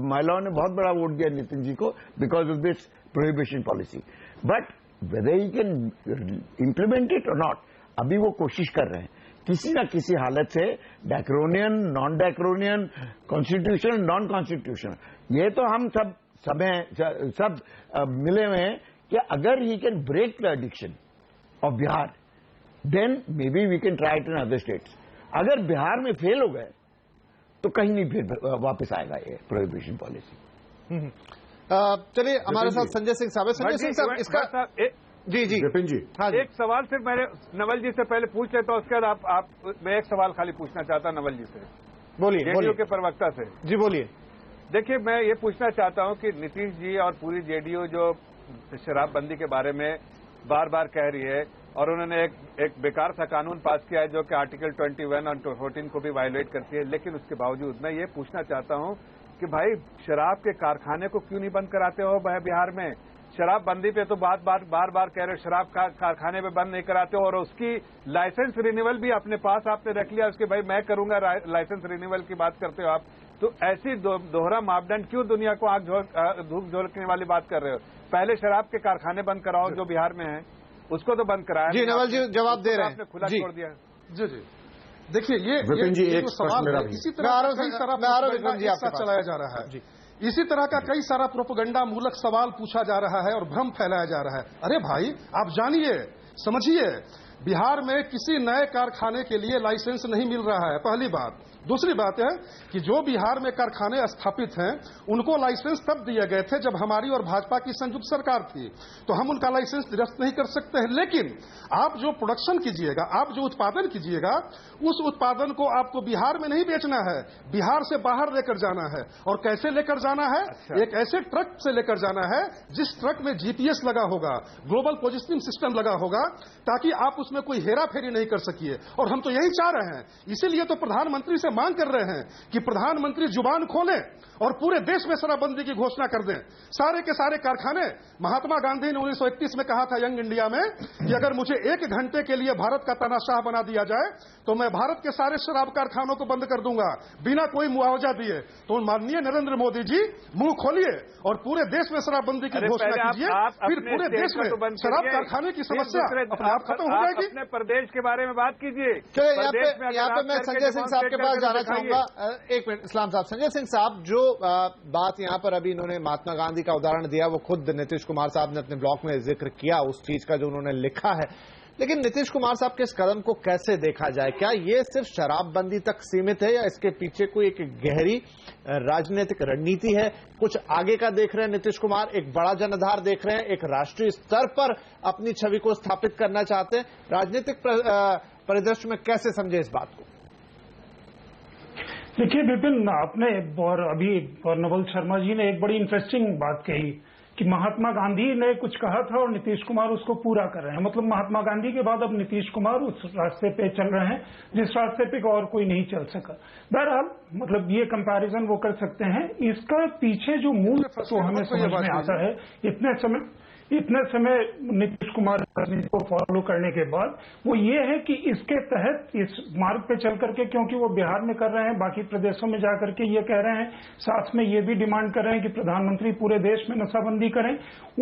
महिलाओं ने बहुत बड़ा वोट दिया नितिन जी को because of this prohibition policy. But whether he can implement it और नॉट, अभी वो कोशिश कर रहे हैं किसी न किसी हालत से, draconian, non draconian, constitutional, non constitutional, ये तो हम सब मिले हुए हैं कि अगर he can break the addiction of Bihar, then may be we can try it in other states. अगर बिहार में फेल हो गए तो कहीं नहीं फिर वापस आएगा ये प्रोहिबिशन पॉलिसी। चलिए, हमारे साथ संजय सिंह साहब। संजय सिंह साहब, इसका जी विपिन जी, हाँ जी। एक सवाल सिर्फ मैंने नवल जी से पहले पूछ लेता हूं, उसके बाद मैं एक सवाल खाली पूछना चाहता हूं नवल जी से, बोलिए। जेडीयू के प्रवक्ता से। जी बोलिए। देखिए, मैं ये पूछना चाहता हूं कि नीतीश जी और पूरी जेडीयू जो शराबबंदी के बारे में बार बार कह रही है, और उन्होंने एक बेकार सा कानून पास किया है जो कि आर्टिकल 21 और 14 को भी वायलेट करती है, लेकिन उसके बावजूद मैं ये पूछना चाहता हूं कि भाई शराब के कारखाने को क्यों नहीं बंद कराते हो बिहार में? शराबबंदी पे तो बार बार कह रहे, शराब कारखाने पे बंद नहीं कराते हो, और उसकी लाइसेंस रिन्यूअल भी अपने पास आपने रख लिया, उसके भाई मैं करूंगा लाइसेंस रिन्यूअल की बात करते हो आप। तो ऐसी दोहरा मापदंड क्यों दुनिया को आग धूप झोंकने वाली बात कर रहे हो? पहले शराब के कारखाने बंद कराओ जो बिहार में है, उसको तो बंद कराया। जी नवल जी जवाब दे रहे हैं, आपने खुला छोड़ दिया। जी देखिए, ये विपिन जी एक सवाल है, इसी तरह चलाया जा रहा है। इसी तरह का कई सारा प्रोपेगेंडा मूलक सवाल पूछा जा रहा है और भ्रम फैलाया जा रहा है। अरे भाई, आप जानिए, समझिए, बिहार में किसी नए कारखाने के लिए लाइसेंस नहीं मिल रहा है, पहली बात। दूसरी बात है कि जो बिहार में कारखाने स्थापित हैं उनको लाइसेंस तब दिए गए थे जब हमारी और भाजपा की संयुक्त सरकार थी, तो हम उनका लाइसेंस निरस्त नहीं कर सकते हैं। लेकिन आप जो प्रोडक्शन कीजिएगा, आप जो उत्पादन कीजिएगा, उस उत्पादन को आपको बिहार में नहीं बेचना है, बिहार से बाहर लेकर जाना है। और कैसे लेकर जाना है? एक ऐसे ट्रक से लेकर जाना है जिस ट्रक में जीपीएस लगा होगा, ग्लोबल पोजिशनिंग सिस्टम लगा होगा, ताकि आप उसमें कोई हेरा फेरी नहीं कर सकिए। और हम तो यही चाह रहे हैं, इसीलिए तो प्रधानमंत्री से मांग कर रहे हैं कि प्रधानमंत्री जुबान खोलें और पूरे देश में शराबबंदी की घोषणा कर दें। सारे के सारे कारखाने, महात्मा गांधी ने 1931 में कहा था यंग इंडिया में कि अगर मुझे 1 घंटे के लिए भारत का तानाशाह बना दिया जाए तो मैं भारत के सारे शराब कारखानों को बंद कर दूंगा बिना कोई मुआवजा दिए। तो माननीय नरेंद्र मोदी जी मुंह खोलिए और पूरे देश में शराबबंदी की घोषणा कीजिए, फिर पूरे देश में शराब कारखाने की समस्या अपने आप खत्म हो जाएगी। अपने प्रदेश के बारे में बात कीजिए। यहाँ पे मैं संजय सिंह साहब के पास जाना चाहूंगा। एक मिनट इस्लाम साहब। संजय सिंह साहब, जो बात यहाँ पर अभी इन्होंने महात्मा गांधी का उदाहरण दिया, वो खुद नीतीश कुमार साहब ने अपने ब्लॉग में जिक्र किया उस चीज का जो उन्होंने लिखा है। लेकिन नीतीश कुमार साहब के इस कदम को कैसे देखा जाए? क्या ये सिर्फ शराबबंदी तक सीमित है या इसके पीछे कोई एक गहरी राजनीतिक रणनीति है? कुछ आगे का देख रहे हैं नीतीश कुमार, एक बड़ा जनाधार देख रहे हैं, एक राष्ट्रीय स्तर पर अपनी छवि को स्थापित करना चाहते हैं। राजनीतिक परिदृश्य में कैसे समझे इस बात को? देखिए विपिन, आपने और अभी नवल शर्मा जी ने एक बड़ी इंटरेस्टिंग बात कही कि महात्मा गांधी ने कुछ कहा था और नीतीश कुमार उसको पूरा कर रहे हैं। मतलब महात्मा गांधी के बाद अब नीतीश कुमार उस रास्ते पे चल रहे हैं जिस रास्ते पे और कोई नहीं चल सका। बहरहाल मतलब ये कंपैरिजन वो कर सकते हैं। इसका पीछे जो मूल तो हमें समझ में आता है, इतने समय नीतीश कुमार राजनीति को फॉलो करने के बाद वो ये है कि इसके तहत इस मार्ग पे चल करके, क्योंकि वो बिहार में कर रहे हैं, बाकी प्रदेशों में जाकर के ये कह रहे हैं, साथ में ये भी डिमांड कर रहे हैं कि प्रधानमंत्री पूरे देश में नशाबंदी करें।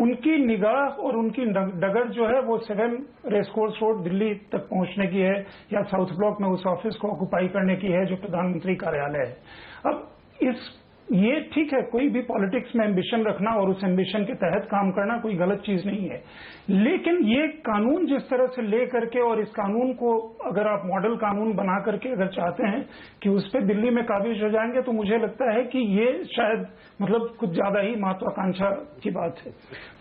उनकी निगाह और उनकी डगर जो है वो 7 रेसकोर्स रोड दिल्ली तक पहुंचने की है या साउथ ब्लॉक में उस ऑफिस को ऑक्युपाई करने की है जो प्रधानमंत्री कार्यालय है। अब ये ठीक है, कोई भी पॉलिटिक्स में एम्बिशन रखना और उस एम्बिशन के तहत काम करना कोई गलत चीज नहीं है। लेकिन ये कानून जिस तरह से ले करके, और इस कानून को अगर आप मॉडल कानून बना करके अगर चाहते हैं कि उस पर दिल्ली में काबिज हो जाएंगे, तो मुझे लगता है कि ये शायद मतलब कुछ ज्यादा ही महत्वाकांक्षा की बात है।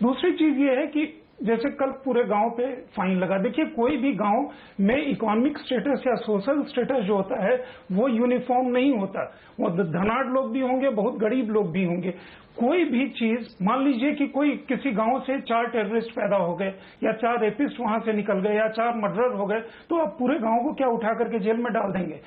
दूसरी चीज ये है कि जैसे कल पूरे गांव पे फाइन लगा। देखिए, कोई भी गांव में इकोनॉमिक स्टेटस या सोशल स्टेटस जो होता है वो यूनिफॉर्म नहीं होता। वो धनाढ़ लोग भी होंगे, बहुत गरीब लोग भी होंगे। कोई भी चीज, मान लीजिए कि कोई किसी गांव से 4 टेररिस्ट पैदा हो गए या 4 रेपिस्ट वहां से निकल गए या 4 मर्डरर हो गए, तो आप पूरे गांव को क्या उठा करके जेल में डाल देंगे?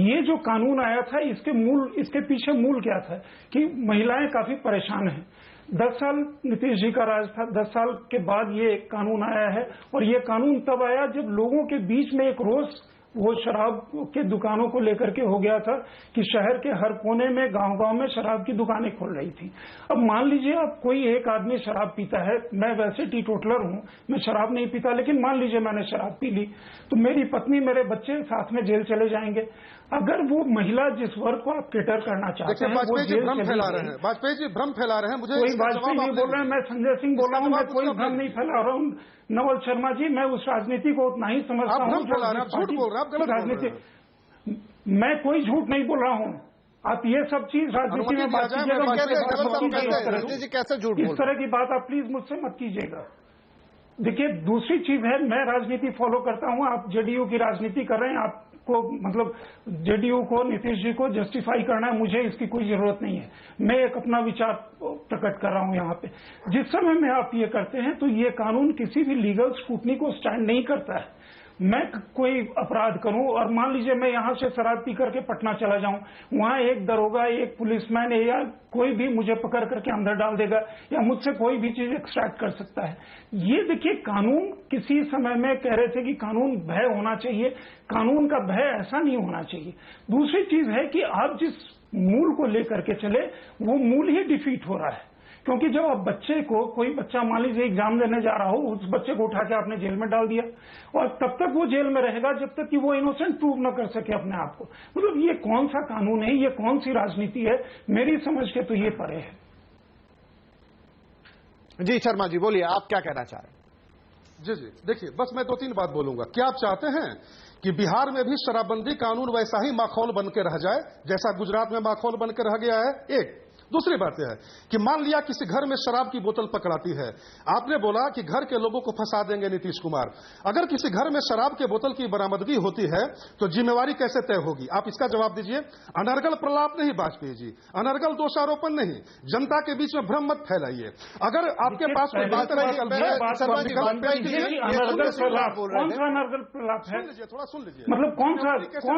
ये जो कानून आया था इसके पीछे मूल क्या था कि महिलाएं काफी परेशान हैं। 10 साल नीतीश जी का राज था, 10 साल के बाद ये कानून आया है। और ये कानून तब आया जब लोगों के बीच में एक रोष वो शराब के दुकानों को लेकर के हो गया था कि शहर के हर कोने में, गांव-गांव में शराब की दुकानें खुल रही थी। अब मान लीजिए आप कोई एक आदमी शराब पीता है, मैं वैसे टीटोटलर हूं, मैं शराब नहीं पीता, लेकिन मान लीजिए मैंने शराब पी ली, तो मेरी पत्नी, मेरे बच्चे साथ में जेल चले जाएंगे। अगर वो महिला जिस वर्ग को आप केटर करना चाहते हैं, वाजपेयी जी भ्रम फैला रहे हैं, वाजपेयी जी भ्रम फैला रहे हैं। मुझे कोई वाजपेयी नहीं बोल रहे हैं, मैं संजय सिंह बोल रहा हूँ, मैं कोई भ्रम नहीं फैला रहा हूँ। नवल शर्मा जी, मैं उस राजनीति को उतना ही समझता हूँ। राजनीति, मैं कोई झूठ नहीं बोल रहा हूँ। आप ये सब चीज राजनीति में बात कीजिएगा, इस तरह की बात आप प्लीज मुझसे मत कीजिएगा। देखिए, दूसरी चीज है, मैं राजनीति फॉलो करता हूँ, आप जेडीयू की राजनीति कर रहे हैं, आपको मतलब जेडीयू को, नीतीश जी को जस्टिफाई करना है, मुझे इसकी कोई जरूरत नहीं है। मैं एक अपना विचार प्रकट कर रहा हूँ यहाँ पे। जिस समय में आप ये करते हैं तो ये कानून किसी भी लीगल स्क्रूटनी को स्टैंड नहीं करता है। मैं कोई अपराध करूं और मान लीजिए मैं यहां से शराब पी करके पटना चला जाऊं, वहां एक दरोगा, एक पुलिसमैन या कोई भी मुझे पकड़ करके अंदर डाल देगा या मुझसे कोई भी चीज एक्सट्रैक्ट कर सकता है। ये देखिए, कानून किसी समय में कह रहे थे कि कानून भय होना चाहिए, कानून का भय ऐसा नहीं होना चाहिए। दूसरी चीज है कि आप जिस मूल को लेकर के चले वो मूल ही डिफीट हो रहा है। क्योंकि जब आप बच्चे को, कोई बच्चा मान लीजिए एग्जाम देने जा रहा हो, उस बच्चे को उठा के आपने जेल में डाल दिया और तब तक वो जेल में रहेगा जब तक कि वो इनोसेंट प्रूव न कर सके अपने आप को। मतलब ये कौन सा कानून है, ये कौन सी राजनीति है? मेरी समझ के तो ये परे है। जी शर्मा जी बोलिए, आप क्या कहना चाह रहे हैं? जी जी, देखिए बस मैं 2-3 बात बोलूंगा। क्या आप चाहते हैं कि बिहार में भी शराबबंदी कानून वैसा ही माखौल बन के रह जाए जैसा गुजरात में माखौल बन के रह गया है? एक। दूसरी बात यह है कि मान लिया किसी घर में शराब की बोतल पकड़ाती है, आपने बोला कि घर के लोगों को फंसा देंगे नीतीश कुमार। अगर किसी घर में शराब के बोतल की बरामदगी होती है तो जिम्मेवारी कैसे तय होगी? आप इसका जवाब दीजिए। अनर्गल प्रलाप नहीं वाजपेयी जी, अनर्गल दोषारोपण नहीं, जनता के बीच में भ्रम मत फैलाइए। अगर आपके पास कोई बेहतर विकल्प है, थोड़ा सुन लीजिए, मतलब कौन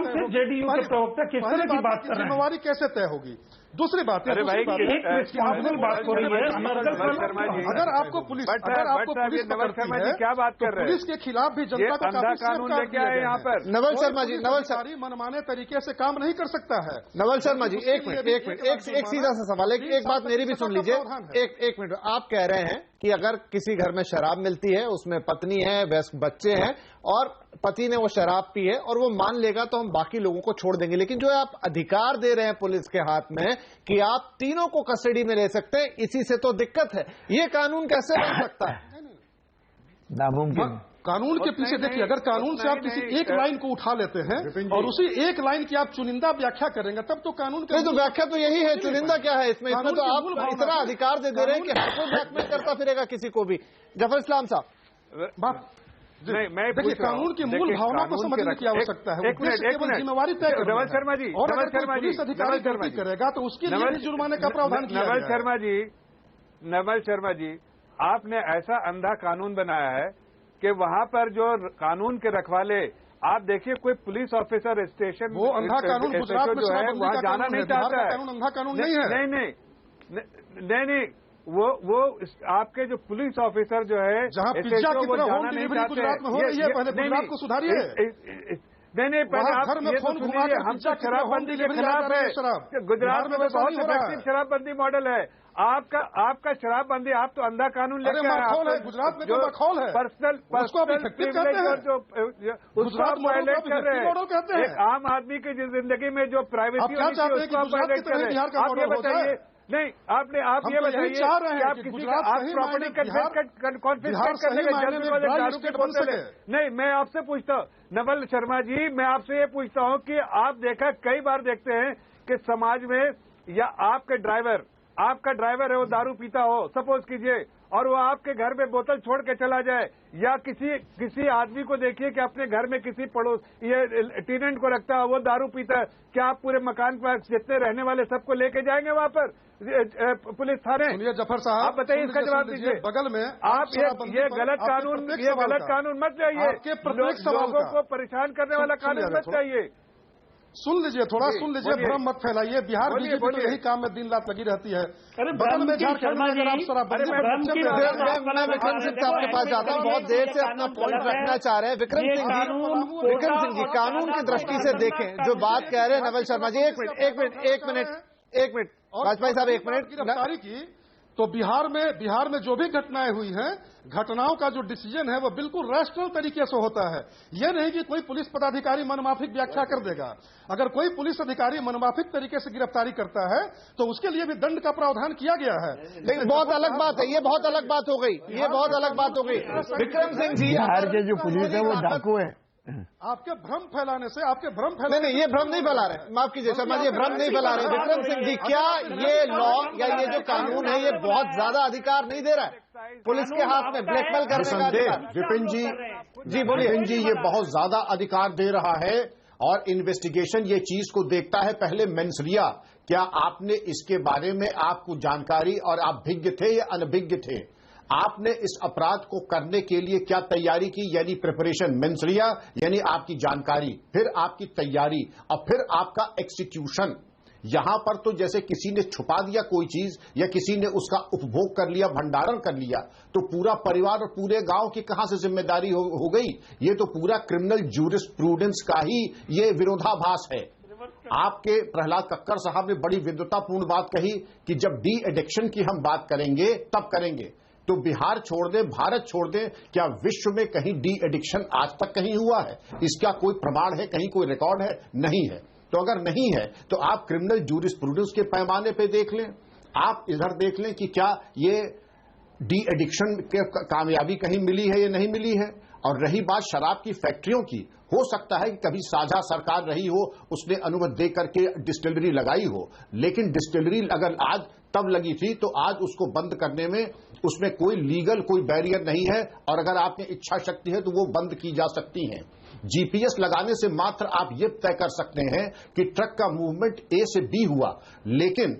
से जेडीयू के प्रवक्ता किस तरह की बात कर रहे हैं? जिम्मेवारी कैसे तय होगी? दूसरी बात है, बात हो रही है अगर आपको पुलिस पकड़ती है क्या बात कर रहे हैं? पुलिस के खिलाफ भी जनता को अंधा कानून लेके आए यहाँ पर। नवल शर्मा जी, मनमाने तरीके से काम नहीं कर सकता है। नवल शर्मा जी, एक मिनट, एक सीधा सा सवाल है। एक बात मेरी भी सुन लीजिए। एक मिनट, आप कह रहे हैं कि अगर किसी घर में शराब मिलती है, उसमें पत्नी है, वयस्क बच्चे हैं और पति ने वो शराब पी है और वो मान लेगा तो हम बाकी लोगों को छोड़ देंगे, लेकिन जो आप अधिकार दे रहे हैं पुलिस के हाथ में कि आप तीनों को कस्टडी में ले सकते हैं, इसी से तो दिक्कत है। ये कानून कैसे बन सकता है? नामुमकिन। कानून के पीछे देखिए, अगर कानून से आप किसी एक लाइन को उठा लेते हैं और उसी एक लाइन की आप चुनिंदा व्याख्या करेंगे तब तो कानून के तो व्याख्या तो यही है। चुनिंदा क्या है इसमें? इसमें तो आप इतना अधिकार दे रहे हैं कि हर कोई ब्लैकमेल करता फिरेगा किसी को भी। जफर इस्लाम साहब, नहीं, मैं देखिए कानून की मूल भावना को समझने की आवश्यकता है। जिम्मेवारी तय करें। नवल शर्मा जी, और अगर पुलिस अधिकारी गलती करेगा तो उसके लिए भी जुर्माने का प्रावधान किया नवल शर्मा जी, आपने ऐसा अंधा कानून बनाया है कि वहां पर जो कानून के रखवाले, आप देखिए कोई पुलिस ऑफिसर स्टेशन, वो अंधा कानून गुजरात में जो है वहां जाना नहीं चाहता है। अंधा कानून नहीं है। नहीं, वो आपके जो पुलिस ऑफिसर जो है जहां पिज्जा की तरह होम डिलीवरी गुजरात में हो रही है, पहले गुजरात को सुधारिए। नहीं, पहले आप ये तो सुनिए, हम तो शराबबंदी के खिलाफ है। गुजरात में बहुत इफेक्टिव शराबबंदी मॉडल है। आपका शराबबंदी, आप तो अंधा कानून लेके आए। गुजरात में जो मखौल है पर्सनल उसको आप वायलेट कर रहे हैं। एक आम आदमी की जिंदगी में जो प्राइवेसी होती है उसको आप वायलेट कर रहे हैं। आप ये बताइए, नहीं आप ये बताइए कि आप किसी का प्रॉपर्टी कॉन्फिस्केट करने के जल्द वाले दारू के बोतल है। नहीं, मैं आपसे पूछता हूँ नवल शर्मा जी, मैं आपसे ये पूछता हूँ कि आप कई बार देखते हैं कि समाज में या आपका ड्राइवर है, वो दारू पीता हो सपोज कीजिए, और वो आपके घर में बोतल छोड़ के चला जाए, या किसी आदमी को देखिए कि अपने घर में किसी पड़ोस ये टेनेंट को रखता है, वो दारू पीता है, क्या आप पूरे मकान पर जितने रहने वाले सबको लेके जाएंगे वहां पर पुलिस थाने? सुनिए जफर साहब, आप बताइए, इसका जवाब दीजिए। बगल में आप ये गलत कानून मत चाहिए, लोगों को परेशान करने वाला कानून मत चाहिए। सुन लीजिए, थोड़ा सुन लीजिए, भ्रम मत फैलाइए। बिहार बीजेपी तो यही काम में दिन रात लगी रहती है। बगल में झारखंड में अगर आप शराबबंदी, मैं विक्रम सिंह साहब के पास जाता हूं, बहुत देर से अपना पॉइंट रखना चाह रहे हैं। विक्रम सिंह जी, कानून की दृष्टि से देखें जो बात कह रहे हैं नवल शर्मा जी। एक मिनट वाजपेयी साहब, एक मिनट। गिरफ्तारी की तो बिहार में जो भी घटनाएं हुई हैं, घटनाओं का जो डिसीजन है वो बिल्कुल रैशनल तरीके से होता है। ये नहीं कि कोई पुलिस पदाधिकारी मनमाफिक व्याख्या कर देगा। अगर कोई पुलिस अधिकारी मनमाफिक तरीके से गिरफ्तारी करता है तो उसके लिए भी दंड का प्रावधान किया गया है। लेकिन बहुत अलग बात है, ये बहुत अलग बात हो गई, ये बहुत अलग बात हो गई। विक्रम सिंह जी, बिहार के जो पुलिस है वो डाकू है। आपके भ्रम फैलाने से नहीं, ये भ्रम नहीं फैला रहे। माफ कीजिए शर्मा जी, ये भ्रम नहीं फैला रहे। विक्रम सिंह जी, क्या ये लॉ या ये जो कानून है ये बहुत ज्यादा अधिकार नहीं दे रहा है पुलिस के हाथ में ब्लैकमेल करने का अधिकार? विपिन जी बोलिए। विपिन जी, ये बहुत ज्यादा अधिकार दे रहा है और इन्वेस्टिगेशन ये चीज को देखता है। पहले मेंसरिया, क्या आपने इसके बारे में आपको जानकारी और आप भिज्ञ थे या अनभिज्ञ थे? आपने इस अपराध को करने के लिए क्या तैयारी की, यानी प्रिपरेशन, मेंसरिया यानी आपकी जानकारी, फिर आपकी तैयारी और फिर आपका एक्सिक्यूशन। यहां पर तो जैसे किसी ने छुपा दिया कोई चीज या किसी ने उसका उपभोग कर लिया, भंडारण कर लिया, तो पूरा परिवार और पूरे गांव की कहां से जिम्मेदारी हो गई? ये तो पूरा क्रिमिनल जूरिस्प्रूडेंस का ही ये विरोधाभास है। आपके प्रहलाद कक्कड़ साहब ने बड़ी विद्वतापूर्ण बात कही कि जब डी एडिक्शन की हम बात करेंगे तब करेंगे। तो बिहार छोड़ दें, भारत छोड़ दें, क्या विश्व में कहीं डी एडिक्शन आज तक कहीं हुआ है? इसका कोई प्रमाण है, कहीं कोई रिकॉर्ड है? नहीं है। तो अगर नहीं है तो आप क्रिमिनल जूरिस्प्रूडेंस के पैमाने पे देख लें, आप इधर देख लें कि क्या ये डी एडिक्शन के कामयाबी कहीं मिली है या नहीं मिली है। और रही बात शराब की फैक्ट्रियों की, हो सकता है कि कभी साझा सरकार रही हो, उसने अनुमति दे करके डिस्टिलरी लगाई हो, लेकिन डिस्टिलरी अगर आज तब लगी थी तो आज उसको बंद करने में उसमें कोई लीगल कोई बैरियर नहीं है, और अगर आप में इच्छा शक्ति है तो वो बंद की जा सकती हैं। जीपीएस लगाने से मात्र आप ये तय कर सकते हैं कि ट्रक का मूवमेंट ए से बी हुआ, लेकिन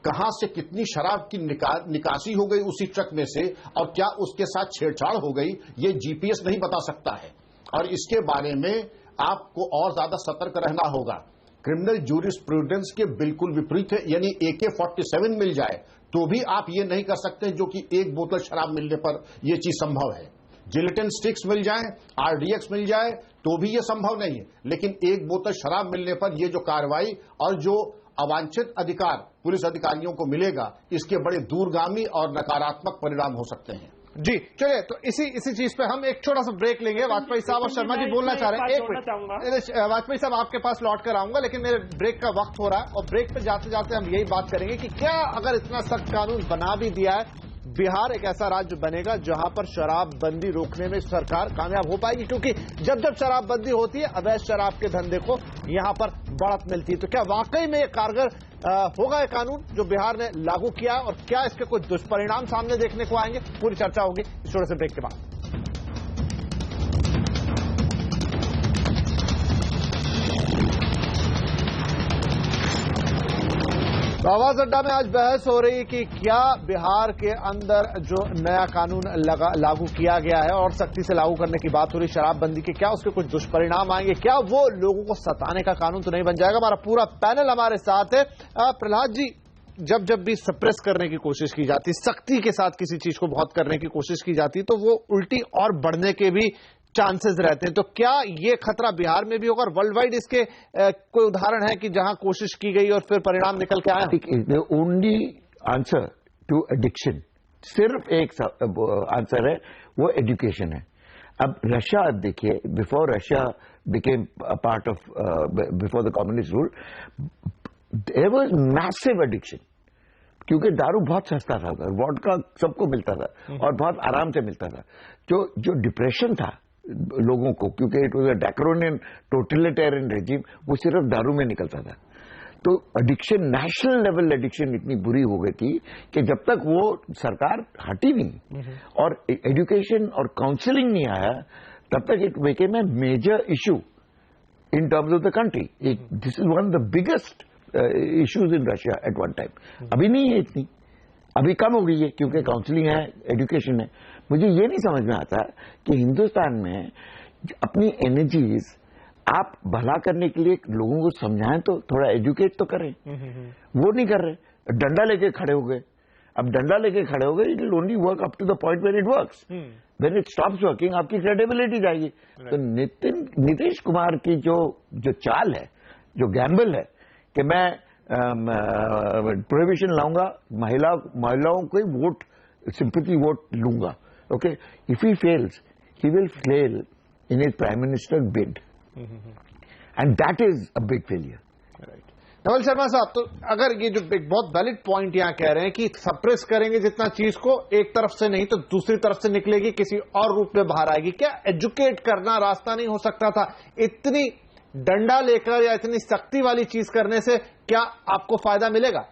कहां से कितनी शराब की निकासी हो गई उसी ट्रक में से और क्या उसके साथ छेड़छाड़ हो गई, ये जीपीएस नहीं बता सकता है। और इसके बारे में आपको और ज्यादा सतर्क रहना होगा। क्रिमिनल जूरिस्प्रूडेंस के बिल्कुल विपरीत है, यानी AK-47 मिल जाए तो भी आप ये नहीं कर सकते जो कि एक बोतल शराब मिलने पर यह चीज संभव है। जिलेटिन स्टिक्स मिल जाए, RDX मिल जाए तो भी यह संभव नहीं है, लेकिन एक बोतल शराब मिलने पर यह जो कार्रवाई और जो अवांछित अधिकार पुलिस अधिकारियों को मिलेगा, इसके बड़े दूरगामी और नकारात्मक परिणाम हो सकते हैं। जी चलिए, तो इसी चीज पे हम एक छोटा सा ब्रेक लेंगे। वाजपेयी साहब और शर्मा जी बोलना चाह रहे हैं, एक मिनट। वाजपेयी साहब आपके पास लौट कर आऊंगा, लेकिन मेरे ब्रेक का वक्त हो रहा है और ब्रेक पे जाते जाते हम यही बात करेंगे कि क्या अगर इतना सख्त कानून बना भी दिया है, बिहार एक ऐसा राज्य बनेगा जहां पर शराबबंदी रोकने में सरकार कामयाब हो पाएगी? क्योंकि जब जब शराबबंदी होती है अवैध शराब के धंधे को यहां पर बढ़त मिलती है। तो क्या वाकई में ये कारगर होगा ये कानून जो बिहार ने लागू किया है, और क्या इसके कुछ दुष्परिणाम सामने देखने को आएंगे? पूरी चर्चा होगी इस छोटे से ब्रेक के बाद। आवाज अड्डा में आज बहस हो रही कि क्या बिहार के अंदर जो नया कानून लागू किया गया है और सख्ती से लागू करने की बात हो रही शराबबंदी के, क्या उसके कुछ दुष्परिणाम आएंगे? क्या वो लोगों को सताने का कानून तो नहीं बन जाएगा? हमारा पूरा पैनल हमारे साथ है। प्रहलाद जी, जब भी सप्रेस करने की कोशिश की जाती, सख्ती के साथ किसी चीज को बहुत करने की कोशिश की जाती, तो वो उल्टी और बढ़ने के भी चांसेस रहते हैं। तो क्या ये खतरा बिहार में भी होगा? और वर्ल्ड वाइड इसके कोई उदाहरण है कि जहां कोशिश की गई और फिर परिणाम निकल के आया? ओनली आंसर टू एडिक्शन, सिर्फ एक आंसर है, वो एजुकेशन है। अब रशिया देखिए, before Russia became part of before the communist rule, there was massive addiction, क्योंकि दारू बहुत सस्ता था, वोडका सबको मिलता था और बहुत आराम से मिलता था। जो डिप्रेशन था लोगों को, क्योंकि it was a draconian totalitarian regime, वो सिर्फ दारू में निकलता था। तो एडिक्शन, नेशनल लेवल एडिक्शन इतनी बुरी हो गई थी कि जब तक वो सरकार हटी नहीं और एजुकेशन और काउंसलिंग नहीं आया, तब तक it became a major issue in terms of the country. This is one of the biggest issues in Russia at one time. अभी नहीं है इतनी, अभी कम हो गई है क्योंकि काउंसलिंग है, एजुकेशन है। मुझे ये नहीं समझ में आता कि हिंदुस्तान में अपनी एनर्जीज आप भला करने के लिए लोगों को समझाएं, तो थोड़ा एजुकेट तो करें। वो नहीं कर रहे, डंडा लेके खड़े हो गए। अब डंडा लेके खड़े हो गए, it will only work up to the point where it works. When it stops working, आपकी क्रेडिबिलिटी जाएगी। तो नीतीश कुमार की जो चाल है, जो गैम्बल है कि मैं प्रोहिबिशन लाऊंगा, महिलाओं को वोट, सिंपैथी वोट लूंगा, okay, if he fails he will fail in his prime minister bid, and that is a big failure. Naval Sharma साहब, तो अगर ये जो एक बहुत वैलिड पॉइंट यहां कह रहे हैं कि सप्रेस करेंगे जितना चीज को, एक तरफ से नहीं तो दूसरी तरफ से निकलेगी, किसी और रूप में बाहर आएगी, क्या एजुकेट करना रास्ता नहीं हो सकता था? इतनी डंडा लेकर या इतनी सख्ती वाली चीज करने से क्या आपको फायदा मिलेगा?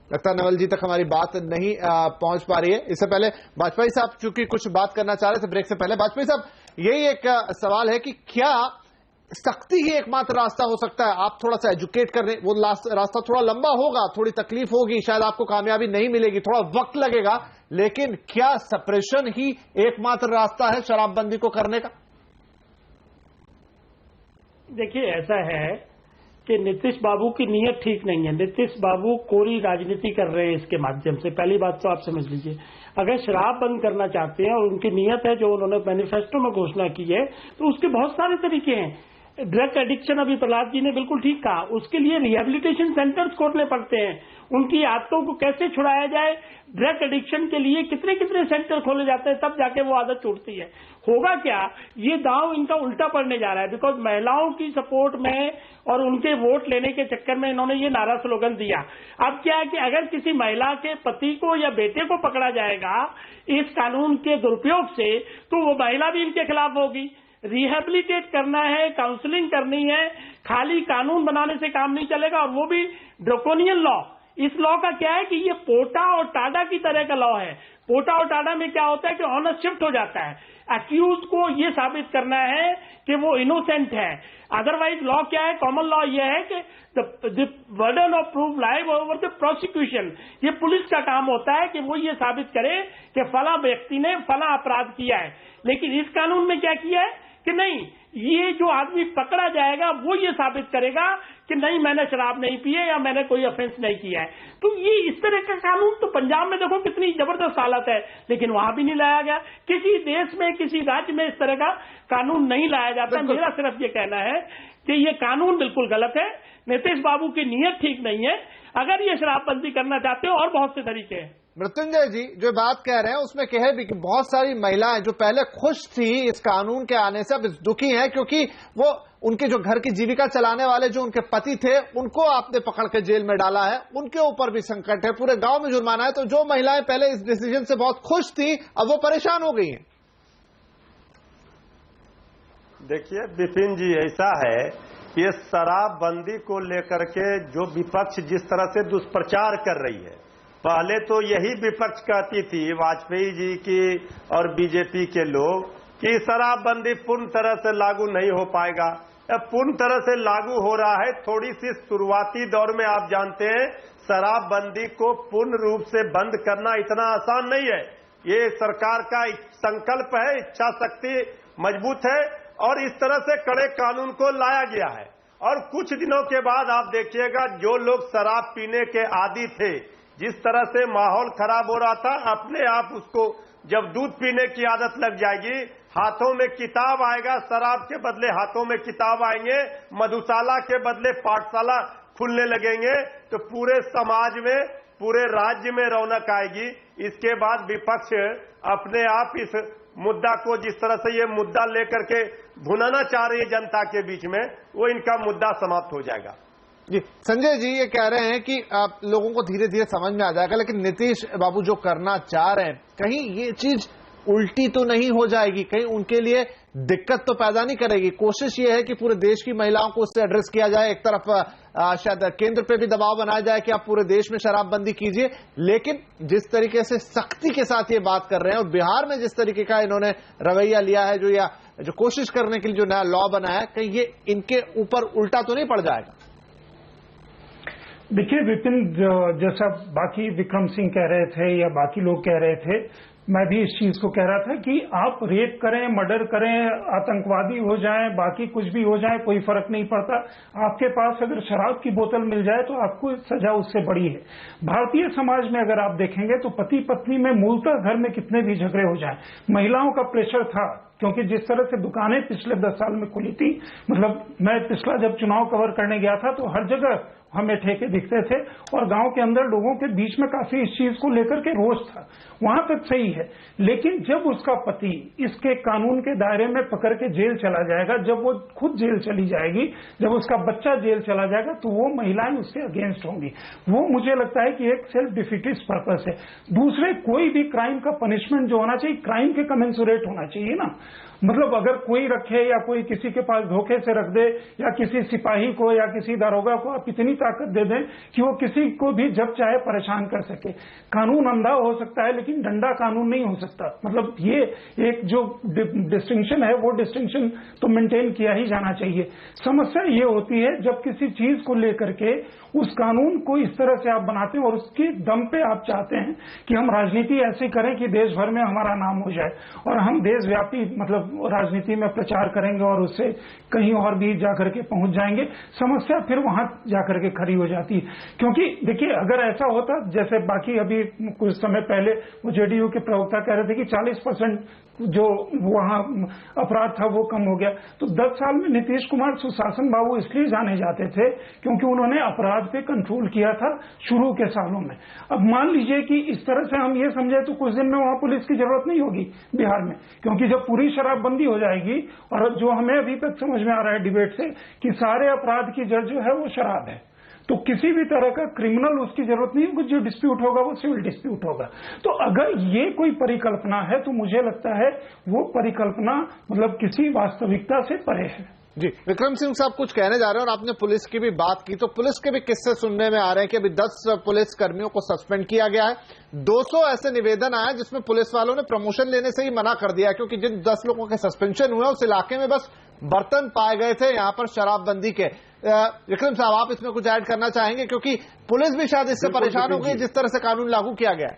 लगता है नवल जी तक हमारी बात नहीं पहुंच पा रही है। इससे पहले वाजपेयी साहब चूंकि कुछ बात करना चाह रहे थे ब्रेक से पहले, वाजपेयी साहब, यही एक सवाल है कि क्या सख्ती ही एकमात्र रास्ता हो सकता है? आप थोड़ा सा एजुकेट करने, वो रास्ता थोड़ा लंबा होगा, थोड़ी तकलीफ होगी, शायद आपको कामयाबी नहीं मिलेगी, थोड़ा वक्त लगेगा, लेकिन क्या सप्रेशन ही एकमात्र रास्ता है शराबबंदी को करने का? देखिए, ऐसा है कि नीतीश बाबू की नीयत ठीक नहीं है। नीतीश बाबू कोरी राजनीति कर रहे हैं इसके माध्यम से। पहली बात तो आप समझ लीजिए, अगर शराब बंद करना चाहते हैं और उनकी नीयत है जो उन्होंने मैनिफेस्टो में घोषणा की है, तो उसके बहुत सारे तरीके हैं। ड्रग एडिक्शन, अभी प्रहलाद जी ने बिल्कुल ठीक कहा, उसके लिए रिहेबिलिटेशन सेंटर्स खोलने पड़ते हैं, उनकी आदतों को कैसे छुड़ाया जाए, ड्रग एडिक्शन के लिए कितने कितने सेंटर खोले जाते हैं, तब जाके वो आदत छूटती है। होगा क्या, ये दांव इनका उल्टा पड़ने जा रहा है, बिकॉज महिलाओं की सपोर्ट में और उनके वोट लेने के चक्कर में इन्होंने ये नारा स्लोगन दिया। अब क्या है कि अगर किसी महिला के पति को या बेटे को पकड़ा जाएगा इस कानून के दुरुपयोग से, तो वो महिला भी इनके खिलाफ होगी। रिहेबिलिटेट करना है, काउंसलिंग करनी है, खाली कानून बनाने से काम नहीं चलेगा, और वो भी ड्रैकोनियन लॉ। इस लॉ का क्या है कि ये पोटा और टाडा की तरह का लॉ है। पोटा और टाडा में क्या होता है कि ऑनर शिफ्ट हो जाता है, अक्यूज को ये साबित करना है कि वो इनोसेंट है। अदरवाइज लॉ क्या है, कॉमन लॉ ये है कि the burden of proof lies over the prosecution. ये पुलिस का काम होता है कि वो ये साबित करे कि फला व्यक्ति ने फला अपराध किया है। लेकिन इस कानून में क्या किया है कि नहीं, ये जो आदमी पकड़ा जाएगा वो ये साबित करेगा कि नहीं मैंने शराब नहीं पी है या मैंने कोई ऑफेंस नहीं किया है। तो ये इस तरह का कानून तो पंजाब में देखो कितनी जबरदस्त हालत है, लेकिन वहां भी नहीं लाया गया। किसी देश में, किसी राज्य में इस तरह का कानून नहीं लाया जाता। मेरा सिर्फ ये कहना है कि ये कानून बिल्कुल गलत है। नीतीश बाबू की नीयत ठीक नहीं है। अगर ये शराबबंदी करना चाहते हो और बहुत से तरीके हैं। मृत्युंजय जी जो बात कह रहे हैं उसमें कहे भी कि बहुत सारी महिलाएं जो पहले खुश थी इस कानून के आने से, अब दुखी हैं क्योंकि वो उनके जो घर की जीविका चलाने वाले जो उनके पति थे उनको आपने पकड़ के जेल में डाला है, उनके ऊपर भी संकट है, पूरे गांव में जुर्माना है। तो जो महिलाएं पहले इस डिसीजन से बहुत खुश थी अब वो परेशान हो गई हैं। देखिए विपिन जी, ऐसा है कि शराबबंदी को लेकर के जो विपक्ष जिस तरह से दुष्प्रचार कर रही है, पहले तो यही विपक्ष कहती थी वाजपेयी जी की और बीजेपी के लोग कि शराबबंदी पूर्ण तरह से लागू नहीं हो पाएगा। अब पूर्ण तरह से लागू हो रहा है। थोड़ी सी शुरुआती दौर में आप जानते हैं शराबबंदी को पूर्ण रूप से बंद करना इतना आसान नहीं है। ये सरकार का संकल्प है, इच्छा शक्ति मजबूत है और इस तरह से कड़े कानून को लाया गया है। और कुछ दिनों के बाद आप देखिएगा जो लोग शराब पीने के आदी थे, जिस तरह से माहौल खराब हो रहा था, अपने आप उसको जब दूध पीने की आदत लग जाएगी, हाथों में किताब आएगा, शराब के बदले हाथों में किताब आएंगे, मधुशाला के बदले पाठशाला खुलने लगेंगे, तो पूरे समाज में, पूरे राज्य में रौनक आएगी। इसके बाद विपक्ष अपने आप इस मुद्दा को, जिस तरह से ये मुद्दा लेकर के भुनाना चाह रही है जनता के बीच में, वो इनका मुद्दा समाप्त हो जाएगा। जी संजय जी ये कह रहे हैं कि आप लोगों को धीरे धीरे समझ में आ जाएगा, लेकिन नीतीश बाबू जो करना चाह रहे हैं कहीं ये चीज उल्टी तो नहीं हो जाएगी, कहीं उनके लिए दिक्कत तो पैदा नहीं करेगी। कोशिश ये है कि पूरे देश की महिलाओं को उससे एड्रेस किया जाए। एक तरफ शायद केंद्र पे भी दबाव बनाया जाए कि आप पूरे देश में शराबबंदी कीजिए, लेकिन जिस तरीके से सख्ती के साथ ये बात कर रहे हैं और बिहार में जिस तरीके का इन्होंने रवैया लिया है, जो कोशिश करने के लिए जो नया लॉ बनाया है, कहीं ये इनके ऊपर उल्टा तो नहीं पड़ जाएगा? देखिए विपिन, जैसा बाकी विक्रम सिंह कह रहे थे या बाकी लोग कह रहे थे, मैं भी इस चीज को कह रहा था कि आप रेप करें, मर्डर करें, आतंकवादी हो जाएं, बाकी कुछ भी हो जाए, कोई फर्क नहीं पड़ता। आपके पास अगर शराब की बोतल मिल जाए तो आपको सजा उससे बड़ी है। भारतीय समाज में अगर आप देखेंगे तो पति पत्नी में मूलतः घर में कितने भी झगड़े हो जाएं, महिलाओं का प्रेशर था, क्योंकि जिस तरह से दुकानें पिछले 10 साल में खुली थी, मतलब मैं पिछला जब चुनाव कवर करने गया था तो हर जगह हमें ठेके दिखते थे और गांव के अंदर लोगों के बीच में काफी इस चीज को लेकर के रोष था। वहां तक सही है, लेकिन जब उसका पति इसके कानून के दायरे में पकड़ के जेल चला जाएगा, जब वो खुद जेल चली जाएगी, जब उसका बच्चा जेल चला जाएगा, तो वो महिलाएं उसके अगेंस्ट होंगी। वो मुझे लगता है कि एक सेल्फ डिफिटिस्ट पर्पस है। दूसरे कोई भी क्राइम का पनिशमेंट जो होना चाहिए क्राइम के कमेंसुरेट होना चाहिए ना। मतलब अगर कोई रखे या कोई किसी के पास धोखे से रख दे या किसी सिपाही को या किसी दारोगा को आप इतनी ताकत दे दें कि वो किसी को भी जब चाहे परेशान कर सके। कानून अंधा हो सकता है लेकिन डंडा कानून नहीं हो सकता। मतलब ये एक जो डिस्टिंक्शन है वो डिस्टिंक्शन तो मेंटेन किया ही जाना चाहिए। समस्या ये होती है जब किसी चीज को लेकर के उस कानून को इस तरह से आप बनाते हैं और उसके दम पे आप चाहते हैं कि हम राजनीति ऐसी करें कि देश भर में हमारा नाम हो जाए और हम देशव्यापी मतलब राजनीति में प्रचार करेंगे और उससे कहीं और भी जाकर के पहुंच जाएंगे। समस्या फिर वहां जाकर के खड़ी हो जाती है। क्योंकि देखिए अगर ऐसा होता, जैसे बाकी अभी कुछ समय पहले वो जेडीयू के प्रवक्ता कह रहे थे कि 40% जो वहाँ अपराध था वो कम हो गया। तो 10 साल में नीतीश कुमार सुशासन बाबू इसलिए जाने जाते थे क्योंकि उन्होंने अपराध पे कंट्रोल किया था शुरू के सालों में। अब मान लीजिए कि इस तरह से हम ये समझे तो कुछ दिन में वहाँ पुलिस की जरूरत नहीं होगी बिहार में, क्योंकि जब पूरी शराबबंदी हो जाएगी और जो हमें अभी तक समझ में आ रहा है डिबेट से कि सारे अपराध की जड़ जो है वो शराब है, तो किसी भी तरह का क्रिमिनल उसकी जरूरत नहीं होगी, जो डिस्प्यूट होगा वो सिविल डिस्प्यूट होगा। तो अगर ये कोई परिकल्पना है तो मुझे लगता है वो परिकल्पना मतलब किसी वास्तविकता से परे है। जी, विक्रम सिंह साहब कुछ कहने जा रहे हैं और आपने पुलिस की भी बात की, तो पुलिस के भी किस्से सुनने में आ रहे हैं कि अभी 10 पुलिस कर्मियों को सस्पेंड किया गया है। 200 ऐसे निवेदन आए जिसमें पुलिस वालों ने प्रमोशन लेने से ही मना कर दिया, क्योंकि जिन 10 लोगों के सस्पेंशन हुए उस इलाके में बस बर्तन पाए गए थे यहां पर शराबबंदी के। विक्रम साहब, आप इसमें कुछ ऐड करना चाहेंगे, क्योंकि पुलिस भी शायद इससे परेशान हो गई जिस तरह से कानून लागू किया गया है।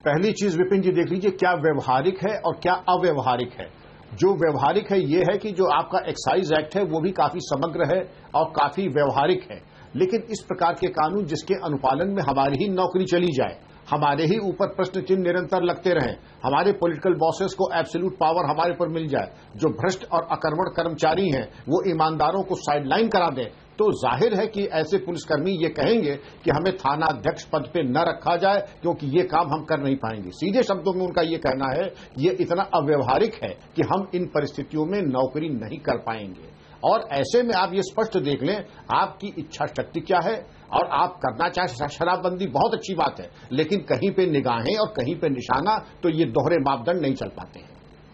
पहली चीज विपिन जी देख लीजिए क्या व्यवहारिक है और क्या अव्यवहारिक है। जो व्यवहारिक है ये है कि जो आपका एक्साइज एक्ट है वो भी काफी समग्र है और काफी व्यवहारिक है, लेकिन इस प्रकार के कानून जिसके अनुपालन में हमारी ही नौकरी चली जाए, हमारे ही ऊपर प्रश्न चिन्ह निरंतर लगते रहें, हमारे पॉलिटिकल बॉसेस को एब्सोल्यूट पावर हमारे पर मिल जाए, जो भ्रष्ट और अकर्मण कर्मचारी हैं वो ईमानदारों को साइडलाइन करा दें, तो जाहिर है कि ऐसे पुलिसकर्मी ये कहेंगे कि हमें थाना अध्यक्ष पद पे न रखा जाए क्योंकि ये काम हम कर नहीं पाएंगे। सीधे शब्दों में उनका ये कहना है ये इतना अव्यवहारिक है कि हम इन परिस्थितियों में नौकरी नहीं कर पाएंगे। और ऐसे में आप ये स्पष्ट देख लें आपकी इच्छा शक्ति क्या है, और आप करना चाहें शराबबंदी बहुत अच्छी बात है, लेकिन कहीं पे निगाहें और कहीं पे निशाना, तो ये दोहरे मापदंड नहीं चल पाते हैं।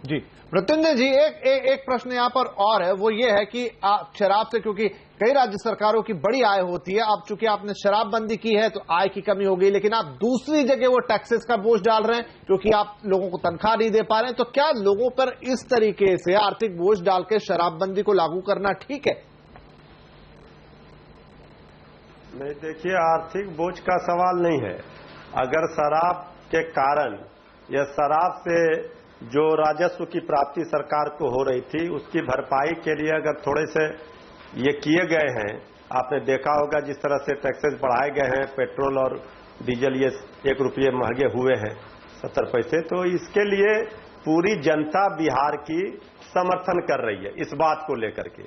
जी मृत्युंजय जी, एक प्रश्न यहाँ पर और है, वो ये है कि शराब से क्योंकि कई राज्य सरकारों की बड़ी आय होती है, अब चूंकि आपने शराबबंदी की है तो आय की कमी हो गई, लेकिन आप दूसरी जगह वो टैक्सेस का बोझ डाल रहे हैं क्योंकि आप लोगों को तनख्वाह नहीं दे पा रहे हैं। तो क्या लोगों पर इस तरीके से आर्थिक बोझ डाल के शराबबंदी को लागू करना ठीक है? नहीं, देखिए, आर्थिक बोझ का सवाल नहीं है। अगर शराब के कारण या शराब से जो राजस्व की प्राप्ति सरकार को हो रही थी उसकी भरपाई के लिए अगर थोड़े से ये किए गए हैं, आपने देखा होगा जिस तरह से टैक्सेस बढ़ाए गए हैं, पेट्रोल और डीजल ये 1 रुपये महंगे हुए हैं 70 पैसे, तो इसके लिए पूरी जनता बिहार की समर्थन कर रही है इस बात को लेकर के।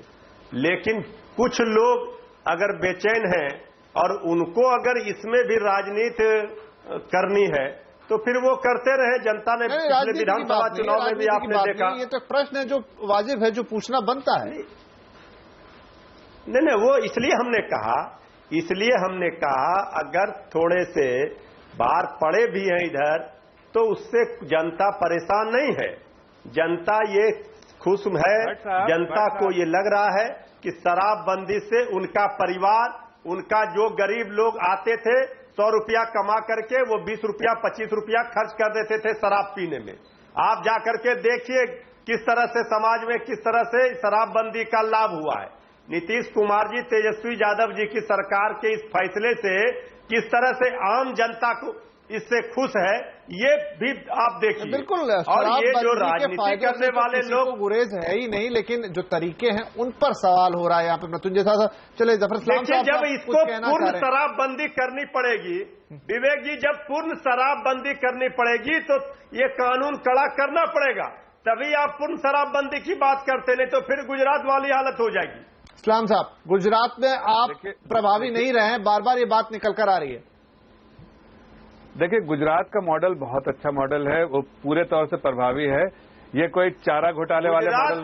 लेकिन कुछ लोग अगर बेचैन हैं और उनको अगर इसमें भी राजनीति करनी है तो फिर वो करते रहे। जनता ने पिछले विधानसभा चुनाव में भी आपने देखा। ये तो प्रश्न है जो वाजिब है, जो पूछना बनता है। नहीं, वो इसलिए हमने कहा अगर थोड़े से बाहर पड़े भी हैं इधर तो उससे जनता परेशान नहीं है, जनता ये खुश है। जनता को ये लग रहा है कि शराबबंदी से उनका परिवार, उनका जो गरीब लोग आते थे 100 रुपया कमा करके वो 20 रुपया 25 रुपया खर्च कर देते थे शराब पीने में। आप जाकर के देखिए किस तरह से समाज में किस तरह से शराबबंदी का लाभ हुआ है। नीतीश कुमार जी, तेजस्वी यादव जी की सरकार के इस फैसले से किस तरह से आम जनता को इससे खुश है, ये भी आप देखिए। बिल्कुल। और ये जो राजनीति करने वाले लोग, गुरेज है ही नहीं, लेकिन जो तरीके हैं उन पर सवाल हो रहा है यहाँ पे। मृत्युंजय साहब, चले जफर इस्लाम साहब, जब इसको पूर्ण शराबबंदी करनी पड़ेगी, विवेक जी, जब पूर्ण शराबबंदी करनी पड़ेगी तो ये कानून कड़ा करना पड़ेगा, तभी आप पूर्ण शराबबंदी की बात करते, नहीं तो फिर गुजरात वाली हालत हो जाएगी। इस्लाम साहब, गुजरात में आप प्रभावी नहीं रहे हैं, बार बार ये बात निकल कर आ रही है। देखिए, गुजरात का मॉडल बहुत अच्छा मॉडल है, वो पूरे तौर से प्रभावी है। ये कोई चारा घोटाले वाले मॉडल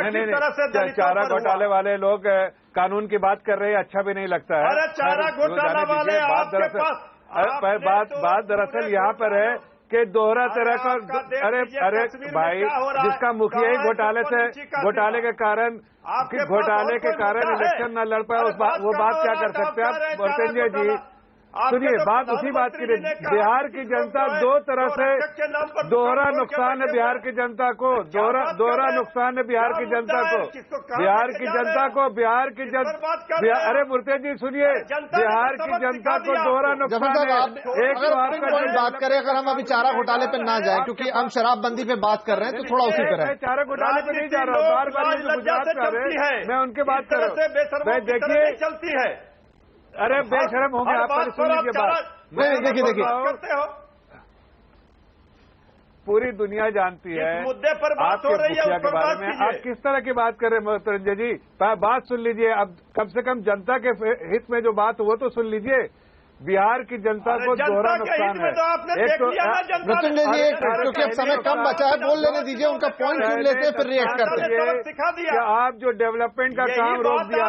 नहीं, चारा घोटाले वाले लोग कानून की बात कर रहे हैं, अच्छा भी नहीं लगता है। अरे चारा घोटाला वाले बात दरअसल यहाँ पर है कि दोहरा तरह का, अरे भाई, जिसका मुखिया ही घोटाले के कारण इलेक्शन न लड़ पाए, वो बात क्या कर सकते हैं आप? मृत्युंजय जी सुनिए, बात उसी बात की रही। बिहार की जनता दो तरह से दोहरा नुकसान है बिहार की जनता को, दोहरा नुकसान है बिहार की जनता को, अरे मूर्ति जी सुनिए, बिहार की जनता को दोहरा नुकसान है। एक बात करें, अगर हम अभी चारा घोटाले पे ना जाए, क्योंकि हम शराबबंदी पे बात कर रहे हैं, तो थोड़ा उसी तरह। चारा घोटाले पे नहीं जा रहा हूँ, बार गुजरात कर रहे हैं, मैं उनकी बात कर रहा हूँ। देखिए, चलती है। अरे बेशरम होंगे आप, सुन लीजिए बात। देखिए पूरी दुनिया जानती है इस मुद्दे पर बात हो रही है, उस पर बात कीजिए। आप किस तरह की बात कर रहे हैं रंजय जी? बात सुन लीजिए। अब कम से कम जनता के हित में जो बात वो तो सुन लीजिए। बिहार की जनता को दोहरा नुकसान है। एक तो मृत्युंजय जी, क्योंकि अब समय कम बचा है, बोल लेने दीजिए, उनका पॉइंट सुन लेते हैं फिर रिएक्ट करते हैं। सिखा दिया आप जो डेवलपमेंट का काम रोक दिया,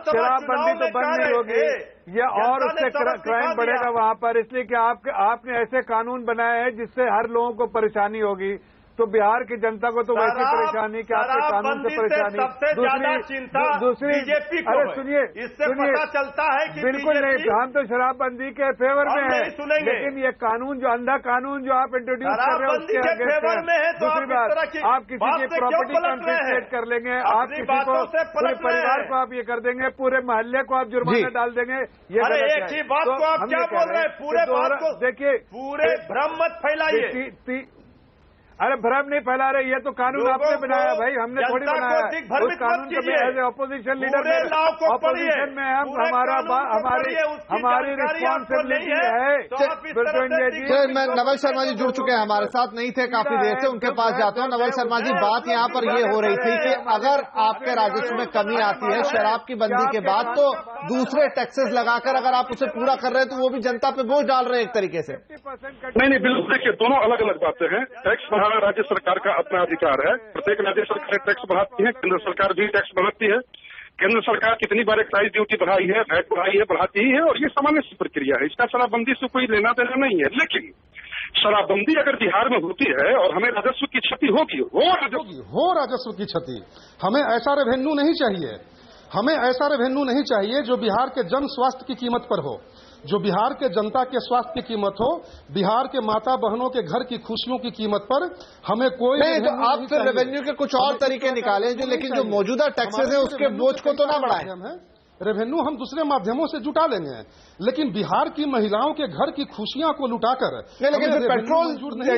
शराबबंदी तो बंद नहीं होगी, ये और उससे क्राइम बढ़ेगा वहां पर, इसलिए कि आपने ऐसे कानून बनाए हैं जिससे हर लोगों को परेशानी होगी। तो बिहार की जनता को तो वैसी परेशानी कि आपके कानून से परेशानी। सबसे ज्यादा चिंता बीजेपी को है। सुनिए, इससे पता चलता है कि बिल्कुल नहीं, हम तो शराबबंदी के फेवर में है, लेकिन ये कानून जो अंधा कानून जो आप इंट्रोड्यूस कर रहे हैं उसके फेवर में है। दूसरी बात, आप किसी की प्रॉपर्टी कॉन्फिस्केट कर लेंगे, आप किसी को पूरे परिवार को आप ये कर देंगे, पूरे मोहल्ले को आप जुर्माना डाल देंगे। ये एक ही बात को आप क्या बोल रहे हैं? पूरे बात को देखिए, पूरे भ्रम मत फैलाइए। अरे भ्रम नहीं फैला रहे, ये तो कानून आपने बनाया भाई, हमने थोड़ी बनाया। उस कानून को as a opposition leader opposition में हम हमारी रिस्पॉन्सिबिलिटी है। मैं नवल शर्मा जी जुड़ चुके हैं हमारे साथ, नहीं थे काफी देर से, उनके पास जाता हूँ। नवल शर्मा जी, बात यहाँ पर ये हो रही थी कि अगर आपके राजस्व में कमी आती है शराब की बंदी के बाद, तो दूसरे टैक्सेस लगाकर अगर आप उसे पूरा कर रहे हैं तो वो भी जनता पे बोझ डाल रहे हैं एक तरीके से। नहीं, बिल्कुल देखिए, दोनों अलग अलग बातें हैं। टैक्स राज्य सरकार का अपना अधिकार है, प्रत्येक राज्य सरकार टैक्स बढ़ाती है, केंद्र सरकार भी टैक्स बढ़ाती है। केंद्र सरकार कितनी बार एक्साइज ड्यूटी बढ़ाई है, वैट बढ़ाई है, बढ़ाती ही है, और ये सामान्य सी प्रक्रिया है, इसका शराबबंदी से कोई लेना देना नहीं है। लेकिन शराबबंदी अगर बिहार में होती है और हमें राजस्व की क्षति होगी, हो राजस्व की क्षति, हमें ऐसा रेवेन्यू नहीं चाहिए। हमें ऐसा रेवेन्यू नहीं चाहिए जो बिहार के जन स्वास्थ्य की कीमत पर हो, जो बिहार के जनता के स्वास्थ्य की कीमत हो, बिहार के माता बहनों के घर की खुशियों की कीमत पर हमें कोई नहीं। तो आप फिर रेवेन्यू के कुछ और तरीके निकालें जो, लेकिन जो मौजूदा टैक्सेस है उसके बोझ को तो ना बढ़ाएं। रेवेन्यू हम दूसरे माध्यमों से जुटा लेंगे, लेकिन बिहार की महिलाओं के घर की खुशियां को लुटाकर लेकिन फिर पेट्रोल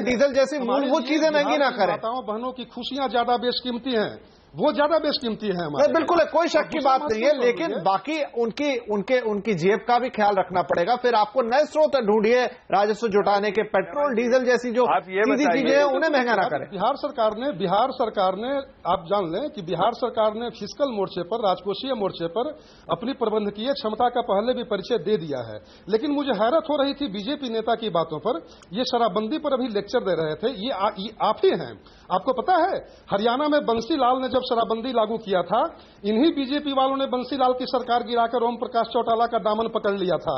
डीजल जैसी मूलभूत चीजें महंगी ना करें। माताओं बहनों की खुशियां ज्यादा बेशकीमती हैं, वो ज्यादा बेशकीमती है हमारे। बिल्कुल है, कोई शक की बात नहीं है, लेकिन बाकी उनकी जेब का भी ख्याल रखना पड़ेगा। फिर आपको नए स्रोत ढूंढिए राजस्व जुटाने के, पेट्रोल डीजल जैसी जो सीधी चीजें हैं उन्हें महंगा ना करें। बिहार सरकार ने आप जान लें कि बिहार सरकार ने फिस्कल मोर्चे पर, राजकोषीय मोर्चे पर अपनी प्रबंधकीय क्षमता का पहले भी परिचय दे दिया है। लेकिन मुझे हैरत हो रही थी बीजेपी नेता की बातों पर, ये शराबबंदी पर अभी लेक्चर दे रहे थे, ये आप ही हैं। आपको पता है हरियाणा में बंसी लाल ने जब शराबबंदी लागू किया था, इन्हीं बीजेपी वालों ने बंसीलाल की सरकार गिराकर ओम प्रकाश चौटाला का दामन पकड़ लिया था।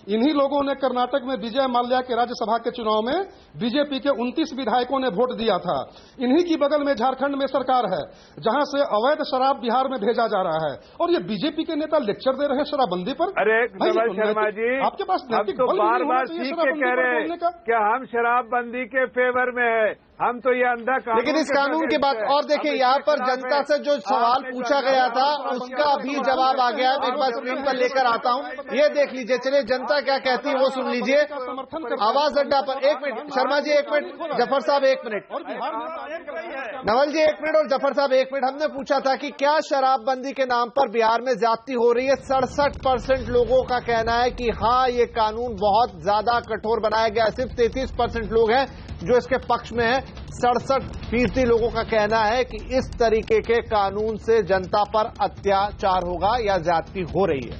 इन्हीं लोगों ने कर्नाटक में विजय माल्या के राज्यसभा के चुनाव में बीजेपी के 29 विधायकों ने वोट दिया था। इन्हीं की बगल में झारखंड में सरकार है जहां से अवैध शराब बिहार में भेजा जा रहा है, और ये बीजेपी के नेता लेक्चर दे रहे हैं शराबबंदी पर। अरे नवल शर्मा जी, आपके पास तो बार-बार सीख के कह रहे हैं कि हम शराबबंदी के फेवर में है, हम तो ये अंधा कानून। लेकिन इस कानून की बात, और देखिए यहाँ पर जनता से जो सवाल पूछा गया था उसका भी जवाब आ गया है। मैं एक बार स्क्रीन पर लेकर आता हूँ, ये देख लीजिए। चलिए जनता क्या कहती है वो सुन लीजिए। आवाज अड्डा पर 1 मिनट, शर्मा जी 1 मिनट, जफर साहब 1 मिनट, नवल जी 1 मिनट और जफर साहब 1 मिनट। हमने पूछा था कि क्या शराबबंदी के नाम पर बिहार में ज्यादती हो रही है। 67% लोगों का कहना है कि हाँ, ये कानून बहुत ज्यादा कठोर बनाया गया। सिर्फ 33% लोग हैं जो इसके पक्ष में है। 67% लोगों का कहना है कि इस तरीके के कानून से जनता पर अत्याचार होगा या ज्यादती हो रही है।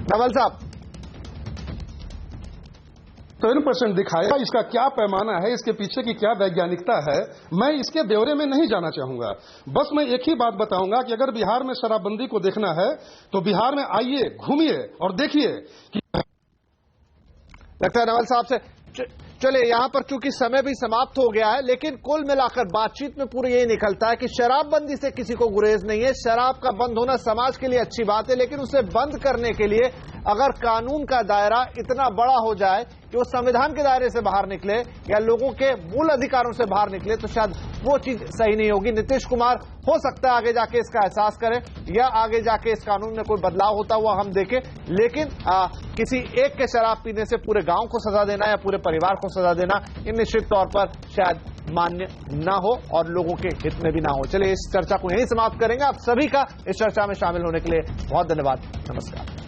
नवल साहब, 10% दिखाया, इसका क्या पैमाना है, इसके पीछे की क्या वैज्ञानिकता है, मैं इसके ब्यौरे में नहीं जाना चाहूंगा। बस मैं एक ही बात बताऊंगा कि अगर बिहार में शराबबंदी को देखना है तो बिहार में आइए, घूमिए और देखिए कि लगता है नवल साहब से चलिए यहां पर चूंकि समय भी समाप्त हो गया है, लेकिन कुल मिलाकर बातचीत में पूरा यही निकलता है कि शराबबंदी से किसी को गुरेज नहीं है। शराब का बंद होना समाज के लिए अच्छी बात है, लेकिन उसे बंद करने के लिए अगर कानून का दायरा इतना बड़ा हो जाए कि वो संविधान के दायरे से बाहर निकले या लोगों के मूल अधिकारों से बाहर निकले, तो शायद वो चीज सही नहीं होगी। नीतीश कुमार हो सकता है आगे जाके इसका एहसास करें या आगे जाके इस कानून में कोई बदलाव होता हुआ हम देखें, लेकिन किसी एक के शराब पीने से पूरे गांव को सजा देना या पूरे परिवार को सजा देना, ये निश्चित तौर पर शायद मान्य ना हो और लोगों के हित में भी ना हो। चलिए इस चर्चा को यहीं समाप्त करेंगे। आप सभी का इस चर्चा में शामिल होने के लिए बहुत धन्यवाद। नमस्कार।